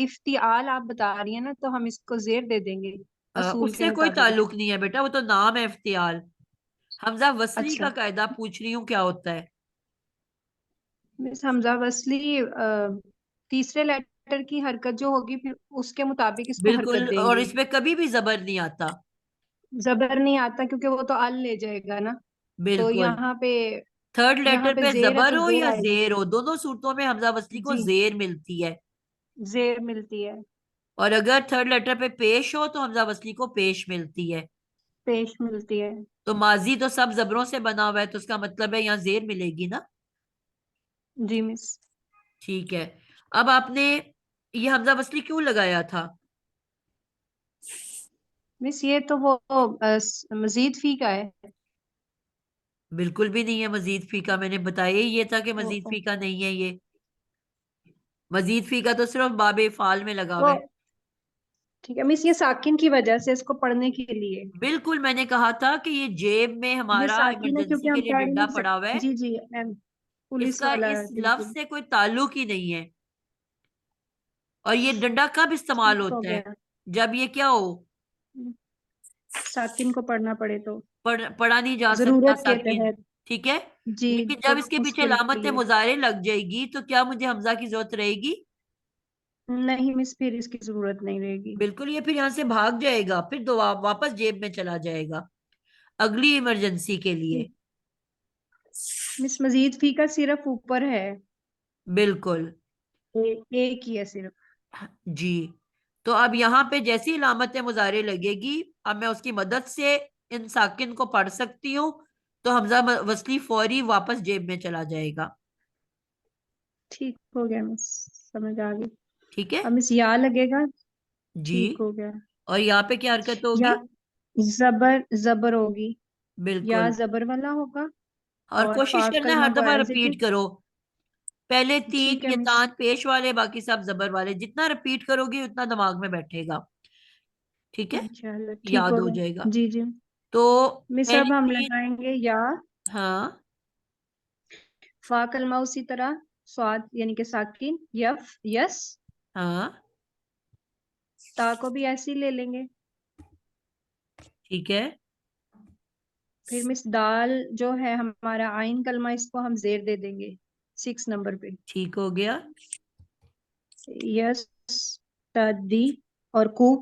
इफ्तिआल आप बता रही है ना, तो हम इसको जेर दे देंगे असूल के उससे कोई मुताबिक। ताल्लुक नहीं है बेटा, वो तो नाम है इफ्तियाल। हमजा वसली का अच्छा कायदा पूछ रही हूँ क्या होता है। मिस, हमजा वसली तीसरे लेटर की हरकत जो होगी फिर उसके मुताबिक इसको हरकत बिल्कुल, और देंगे। इसमें कभी भी जबर नहीं आता। जबर नहीं आता क्योंकि वो तो अल ले जाएगा ना। तो बिल्कुल, थर्ड यहाँ लेटर पे पे जेर है जबर तो हो जेर या आएगी। जेर हो, दोनों सूरतों में हमजा वसली को जी, जेर मिलती है। जेर मिलती है। और अगर थर्ड लेटर पे पेश हो तो हमजा वसली को पेश मिलती है। पेश मिलती है। तो माजी तो सब जबरों से बना हुआ है, तो उसका मतलब है यहाँ जेर मिलेगी ना। जी मिस। ठीक है, अब आपने ये हमजा वसली क्यों लगाया था? मिस ये तो वो मजीद फी का है। बिल्कुल भी नहीं है मजीद फी का, मैंने बताया ही ये था कि ओ, मजीद ओ, फी का नहीं है ये। मजीद फी का तो सिर्फ बाबे फाल में लगा हुआ वो है। ठीक है मिस, ये साकिन की वजह से इसको पढ़ने के लिए। बिल्कुल, मैंने कहा था कि ये जेब में ये हमारा साकिन है क्योंकि इमरजेंसी के हम लिए पढ़ डंडा नहीं पड़ा हुआ सकते। है। जी जी, पुलिस इसका वाला इस है, लफ्ज बिल्कुल। से कोई ताल्लुक ही नहीं है। और ये डंडा कब इस्तेमाल ठीक हो होता है? गया। जब ये क्या हो, साकिन को पढ़ना पड़े तो, पढ़ा नहीं जा सकता जरूरत के साकिन, तहत। ठीक है। जी, लेकिन तो जब इसके पीछे उसके अलामत लिए। मुजारे लग जाएगी तो क्या मुझे हमजा की जरूरत रहेगी? नहीं मिस, फिर इसकी जरूरत नहीं रहेगी। बिल्कुल, ये फिर यहाँ से भाग जाएगा, फिर दो वापस जेब में चला जाएगा अगली इमरजेंसी के लिए। मिस मजीद फी का सिर्फ ऊपर है, बिल्कुल। एक ही है सिर्फ। जी, तो अब यहाँ पे जैसी अलामत मुजारे लगेगी, अब मैं उसकी मदद से इन साकिन को पढ़ सकती हूँ, तो हमजा वसली फौरी वापस जेब में चला जाएगा। ठीक हो गया मिस, समझ आ गई। ठीक है अब मिस या लगेगा। जी। ठीक हो गया। और यहाँ पे क्या हरकत या होगी? जबर जबर होगी, या बिल्कुल, जबर वाला होगा। और और कोशिश फाक करना कलमा हर दफा पॉजिटिव। रिपीट करो। पहले तीन ठीक है ये मिस। तान पेश वाले, बाकी सब जबर वाले, जितना रिपीट करोगी उतना दिमाग में बैठेगा। ठीक है, इंशाल्लाह ठीक याद हो हो गया। जाएगा। जी जी। तो मिस पहली अब हम तीन, लगाएंगे या, हाँ फा कलमा उसी तरह, स्वाद यानी कि साकिन, यफ यस, हाँ ता को भी ऐसे ही ले लेंगे। ठीक है, फिर मिस दाल जो है हमारा आइन कलमा, इसको हम जेर दे देंगे 6 नंबर पे। ठीक हो गया, यस, तदी और कू,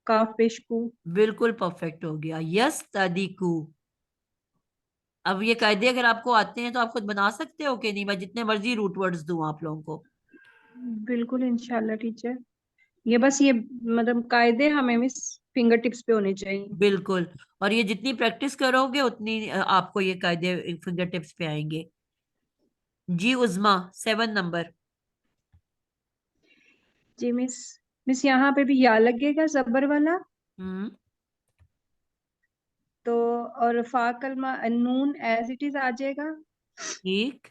काफ पेश कू। बिल्कुल परफेक्ट हो गया, यस तदीकू। अब ये कायदे अगर आपको आते हैं तो आप खुद बना सकते हो कि नहीं, मैं जितने मर्जी रूट वर्ड्स दूं आप लोगों को। बिल्कुल इंशाल्लाह टीचर, ये बस ये मतलब कायदे हमें मिस फिंगर टिप्स पे होने चाहिए। बिल्कुल, और ये जितनी प्रैक्टिस करोगे उतनी आपको ये कायदे फिंगर टिप्स पे आएंगे। जी उज़मा 7 नंबर। जी मिस, मिस यहाँ पे भी या लगेगा जबर वाला, हम्म, तो और फा कलमा नून एज इट इज आ जाएगा, ठीक,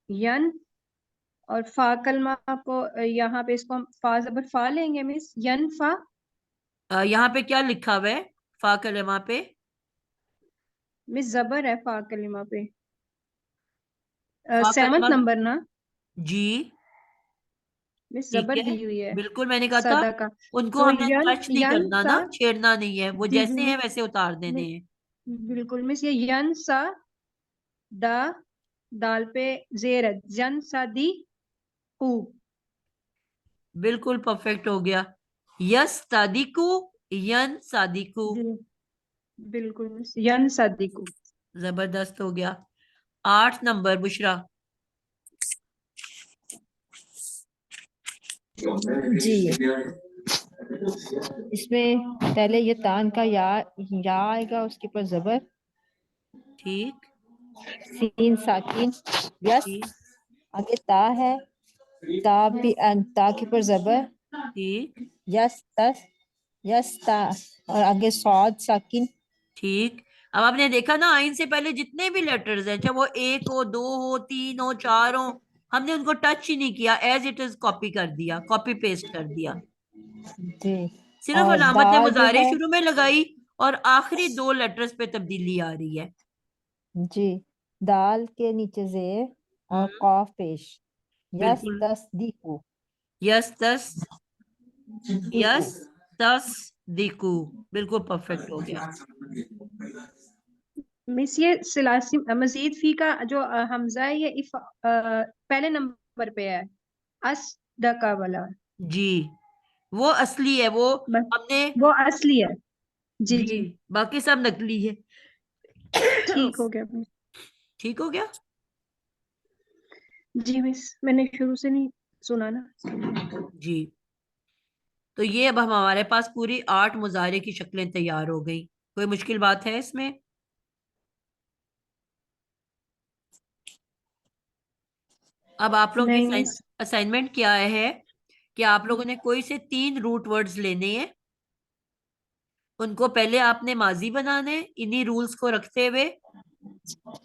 यन, और फा कलमा को यहाँ पे इसको हम फा जबर फा लेंगे मिस, यन फा। यहाँ पे क्या लिखा हुआ है फा कलमा पे? मिस जबर है फा कलिमा पे, फा 7th कलमा, नंबर ना, जी मिस ठीक जबर है, दी हुई है बिल्कुल मैंने कहा था सदा का। उनको तो हमने यन टच नहीं यन करना सा, ना, छेड़ना नहीं है, वो जी जी जैसे हैं मिस, वैसे उतार देने हैं। बिल्कुल मिस, ये यन सा दा, दाल पे जेर है, जन सा दी हु। बिल्कुल परफेक्ट हो गया, यस तादिकू, यन सादिकू, जी बिल्कुल मिस, यन सदिकु। जबरदस्त हो गया। 8 नंबर बुशरा। जी, इसमें पहले ये तान का या आएगा, उसके ऊपर जबर, ठीक सीन साकिन, यस, ठीक आगे ता है, ता के ऊपर जबर, ठीक यस तस, यस ता, और आगे सौद साकिन। ठीक। अब आपने देखा ना, आइन से पहले जितने भी लेटर्स हैं, चाहे वो एक हो, दो हो, तीन हो, चार हो, हमने उनको टच ही नहीं किया, एज इट इज कॉपी कर दिया, कॉपी पेस्ट कर दिया। जी, सिर्फ और अलामत दाल जो मुजारे है, शुरू में लगाई और आखिरी दो लेटर्स पे तब्दीली आ रही है। जी, दाल के नीचे जेर और हम्म, कॉफ पेश, यस बिल्कुल, तस्दीकु, यस तस, दीकु। यस तस दिकू, बिल्कुल परफेक्ट हो गया। मिस ये सिलासी मजीद फी का जो हमजा है, ये इफ पहले नंबर पे है, अस दका वाला, जी, वो असली है, वो बस हमने, वो असली है। जी जी, जी, बाकी सब नकली है। ठीक हो गया मिस। ठीक हो गया, जी मिस, मैंने शुरू से नहीं सुना ना। जी। तो ये अब हमारे पास पूरी 8 मुजारे की शक्लें तैयार हो गई। कोई मुश्किल बात है इसमें? अब आप लोगों नहीं की मिस, असाइनमेंट क्या है कि आप लोगों ने कोई से 3 रूट वर्ड्स लेने हैं, उनको पहले आपने माजी बनाना है इन्हीं रूल्स को रखते हुए,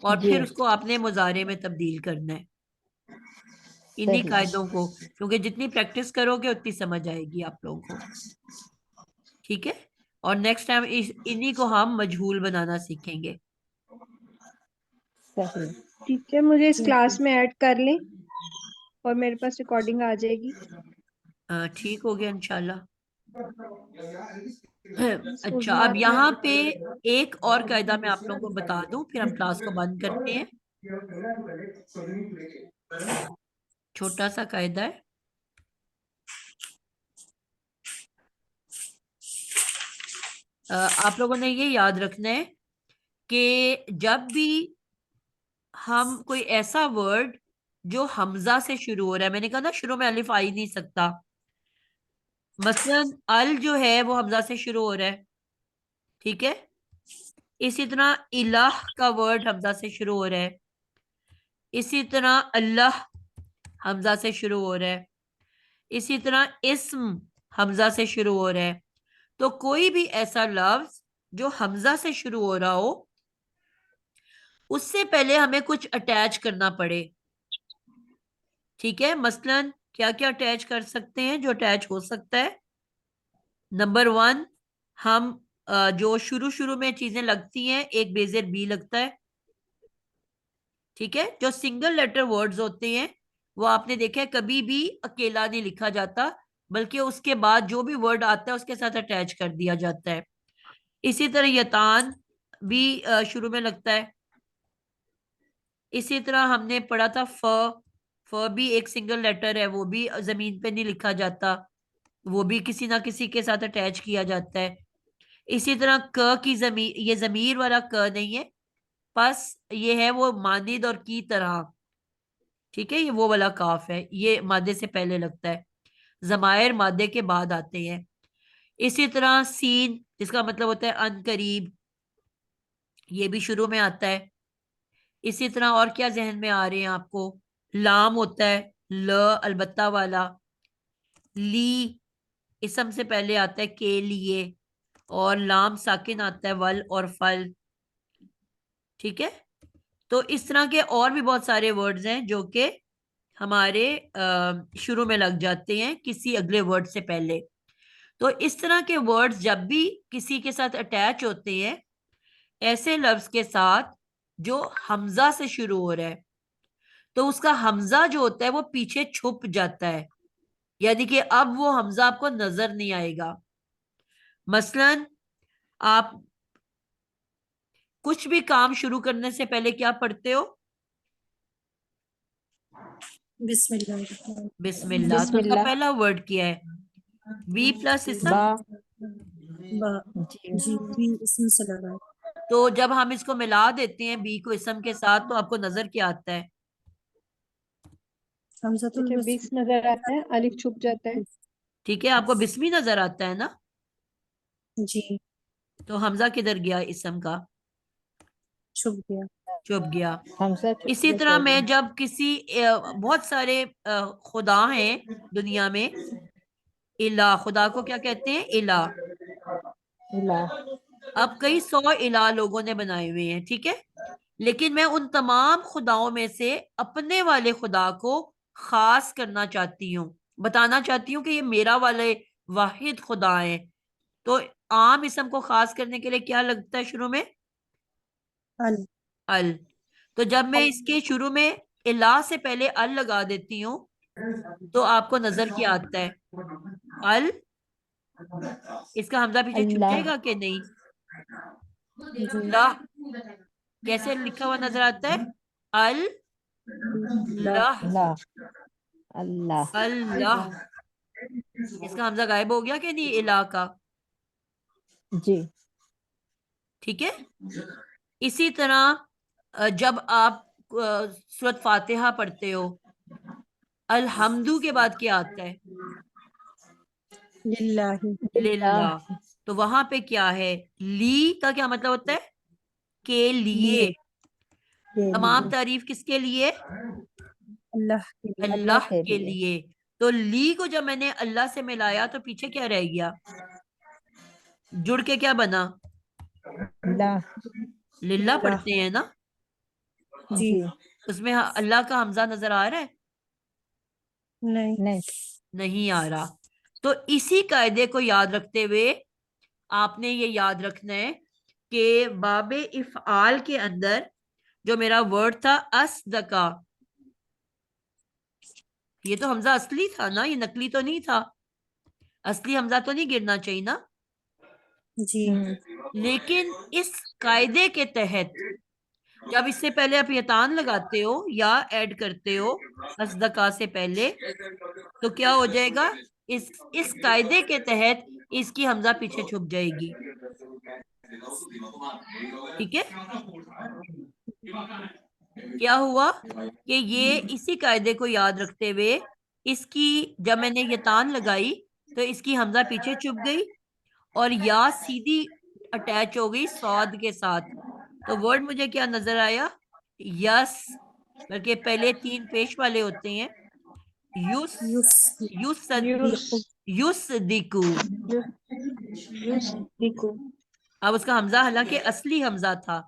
और जी, फिर उसको आपने मुजारे में तब्दील करना है इन्हीं सही, कायदों को, क्योंकि जितनी प्रैक्टिस करोगे उतनी समझ आएगी आप लोगों को। ठीक है, और नेक्स्ट टाइम इन्हीं को हम मजहूल बनाना सीखेंगे। सही। ठीक है, मुझे इस ठीक क्लास है, में ऐड कर लें और मेरे पास रिकॉर्डिंग आ जाएगी। ठीक हो गया इंशाल्लाह। अच्छा, उज़मा अब था। यहाँ पे एक और कायदा मैं आप लोगों को बता दूं, फिर हम क्लास को बंद करते हैं। छोटा सा कायदा है, आप लोगों ने ये याद रखना है कि जब भी हम कोई ऐसा वर्ड जो हमजा से शुरू हो रहा है, मैंने कहा ना शुरू में अलिफ आ ही नहीं सकता, मसलन अल जो है वो हमजा से शुरू हो रहा है, ठीक है, इसी तरह इलाह का वर्ड हमजा से शुरू हो रहा है, इसी तरह अल्लाह हमजा से शुरू हो रहा है, इसी तरह इस्म हमजा से शुरू हो रहा है। तो कोई भी ऐसा लफ्ज जो हमजा से शुरू हो रहा हो, उससे पहले हमें कुछ अटैच करना पड़े, ठीक है। मसलन क्या क्या अटैच कर सकते हैं, जो अटैच हो सकता है, नंबर 1, हम जो शुरू शुरू में चीजें लगती हैं, एक बेजेर बी लगता है, ठीक है। जो सिंगल लेटर वर्ड्स होते हैं वो आपने देखा है कभी भी अकेला नहीं लिखा जाता, बल्कि उसके बाद जो भी वर्ड आता है उसके साथ अटैच कर दिया जाता है। इसी तरह यतान भी शुरू में लगता है। इसी तरह हमने पढ़ा था फ भी एक सिंगल लेटर है, वो भी जमीन पे नहीं लिखा जाता, वो भी किसी ना किसी के साथ अटैच किया जाता है। इसी तरह क की जमीर, ये जमीर वाला क नहीं है, बस ये है वो मानिद और की तरह, ठीक है, ये वो वाला काफ है, ये मादे से पहले लगता है, जमायर मादे के बाद आते हैं। इसी तरह सीन जिसका मतलब होता है अन करीब, ये भी शुरू में आता है। इसी तरह और क्या जहन में आ रहे हैं आपको, लाम होता है, ल अलबत्ता वाला, ली इसम से पहले आता है के लिए, और लाम साकिन आता है वल और फल, ठीक है। तो इस तरह के और भी बहुत सारे वर्ड्स हैं जो कि हमारे शुरू में लग जाते हैं किसी अगले वर्ड से पहले। तो इस तरह के वर्ड्स जब भी किसी के साथ अटैच होते हैं, ऐसे लफ्ज के साथ जो हमजा से शुरू हो रहा है, तो उसका हमजा जो होता है वो पीछे छुप जाता है, यानी कि अब वो हमजा आपको नजर नहीं आएगा। मसलन आप कुछ भी काम शुरू करने से पहले क्या पढ़ते हो? बिस्मिल्लाह। बिस्मिल्लाह। तो उसका बिस्मिल्लाह। पहला वर्ड क्या है? बी प्लस इसम। बा। बा। जी। जी भी इसमें से लगा। तो जब हम इसको मिला देते हैं बी को इसम के साथ, तो आपको नजर क्या आता है? हमज़तुल अच्छा, वस्ल। 20 नजर आता है, अलिफ छुप जाता है। ठीक है, आपको बिस्मी नजर आता है ना? जी तो हमजा किधर गया इसम का? छुप गया। चुप गया। हमजा छुप इसी गया, तरह सही मैं है। जब किसी बहुत सारे खुदा हैं दुनिया में, इला, खुदा को क्या कहते हैं? इला। इला। अब कई 100 इला लोगों ने बनाए हुए हैं, ठीक है, लेकिन मैं उन तमाम खुदाओं में से अपने वाले खुदा को खास करना चाहती हूँ, बताना चाहती हूँ कि ये मेरा वाले वाहिद खुदा है। तो आम इसम को खास करने के लिए क्या लगता है शुरू में? अल। अल। तो जब मैं इसके शुरू में इला से पहले अल लगा देती हूँ, तो आपको नजर क्या आता है? अल। इसका हमजा पीछे छुप अल्लाह। जाएगा कि नहीं? जी ला कैसे लिखा हुआ नजर आता है? अल ला। ला। अल्लाह। अल्लाह। अल्लाह। इसका हमजा गायब हो गया कि नहीं इला का? जी। ठीक है। इसी तरह जब आप सूरत फातिहा पढ़ते हो, अल्हम्दु के बाद क्या आता है? लिल्लाही। लिल्लाह। तो वहां पे क्या है? ली का क्या मतलब होता है? के लिए। लिए। के तमाम लिए। तारीफ किसके लिए? अल्लाह के लिए। अल्लाह अल्लाह के के लिए। लिए। तो ली को जब मैंने अल्लाह से मिलाया तो पीछे क्या रह गया? जुड़ के क्या बना? ला। लिल्ला ला। पढ़ते हैं ना, जी जी। उसमें अल्लाह का हमजा नजर आ रहा है? नहीं। नहीं। नहीं आ रहा। तो इसी कायदे को याद रखते हुए आपने ये याद रखना है कि बाबे इफ़आल के अंदर जो मेरा वर्ड था असदका, ये तो हमजा असली था ना, ये नकली तो नहीं था। असली हमजा तो नहीं गिरना चाहिए ना। जी लेकिन इस कायदे के तहत जब इससे पहले आप यतान लगाते हो या ऐड करते हो असदका से पहले, तो क्या हो जाएगा? इस कायदे के तहत इसकी हमजा पीछे छुप जाएगी, ठीक है। क्या हुआ कि ये इसी कायदे को याद रखते हुए इसकी जब मैंने यतान लगाई तो इसकी हमजा पीछे छुप गई और या सीधी अटैच हो गई सौद के साथ। तो वर्ड मुझे क्या नजर आया? यस। बल्कि पहले 3 पेश वाले होते हैं। युस युस। युस यूस युस दिकू। यूस दिकू। अब उसका हमजा हालांकि असली हमजा था,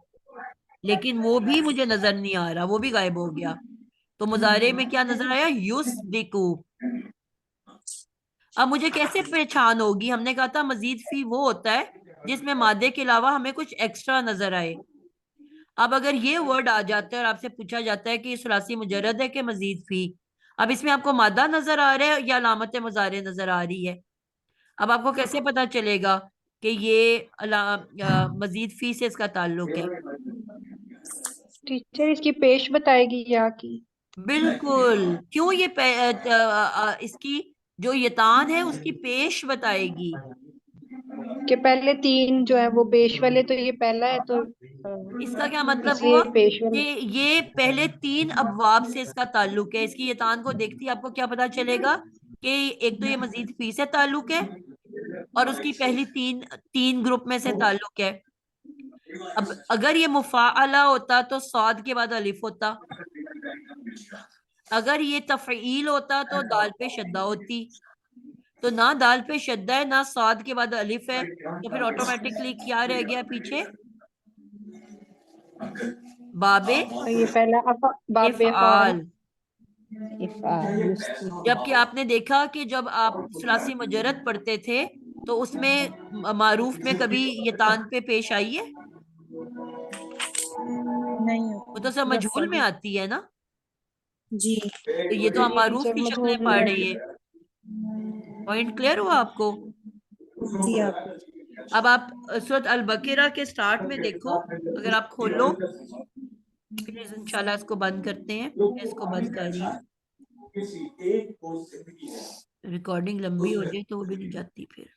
लेकिन वो भी मुझे नजर नहीं आ रहा, वो भी गायब हो गया। तो मुजारे में क्या नजर आया? युस दिकू। अब मुझे कैसे पहचान होगी? हमने कहा था मजीद फी वो होता है जिसमें मादे के अलावा हमें कुछ एक्स्ट्रा नजर आए। अब अगर ये वर्ड आ जाता है और आपसे पूछा जाता है कि सुलासी मुजर्रद है कि मजीद फी, अब इसमें आपको मादा नजर आ रहा है या अलामत मुजारे नजर आ रही है? अब आपको कैसे पता चलेगा कि ये मजीद फी से इसका ताल्लुक है? टीचर इसकी पेश बताएगी या की? बिल्कुल। क्यों ये इसकी जो यतान है उसकी पेश बताएगी। कि पहले तीन जो है वो पेश वाले, तो ये पहला है तो इसका क्या मतलब हुआ इसलिए पेश कि वाले। ये पहले 3 अबवाब से इसका ताल्लुक है। इसकी यतान को देखती आपको क्या पता चलेगा कि एक तो ये मजीद फी से ताल्लुक है और उसकी पहली तीन तीन ग्रुप में से ताल्लुक है। अब अगर ये मुफाअला होता तो साद के बाद अलिफ होता, अगर ये तफईल होता तो दाल पे शद्दा होती। तो ना दाल पे शद्दा है ना साद के बाद अलिफ है, तो फिर ऑटोमेटिकली क्या रह गया पीछे? बाबे तो ये पहला बाबे फाल। इफ़आल। इफ़ाल दुरुस्ती। जबकि आपने देखा कि जब आप सुलासी मुजर्रद पढ़ते थे तो उसमें मारूफ में कभी ये तान पे पेश आई है? नहीं वो तो सब बस मजहूल में अभी आती है ना। जी तो ये तो हम ये मारूफ टीचर की शक्लें मजहूल पढ़ में रहे आती हैं। पॉइंट क्लियर हुआ आपको? जी आप अब आप सूरत अल बकरा के स्टार्ट में देखो, अगर आप खोलो, प्लीज इंशाल्लाह इसको बंद करते हैं। मैं इसको बंद कर रही हूँ, रिकॉर्डिंग लंबी हो जाए तो वो भी नहीं जाती फिर।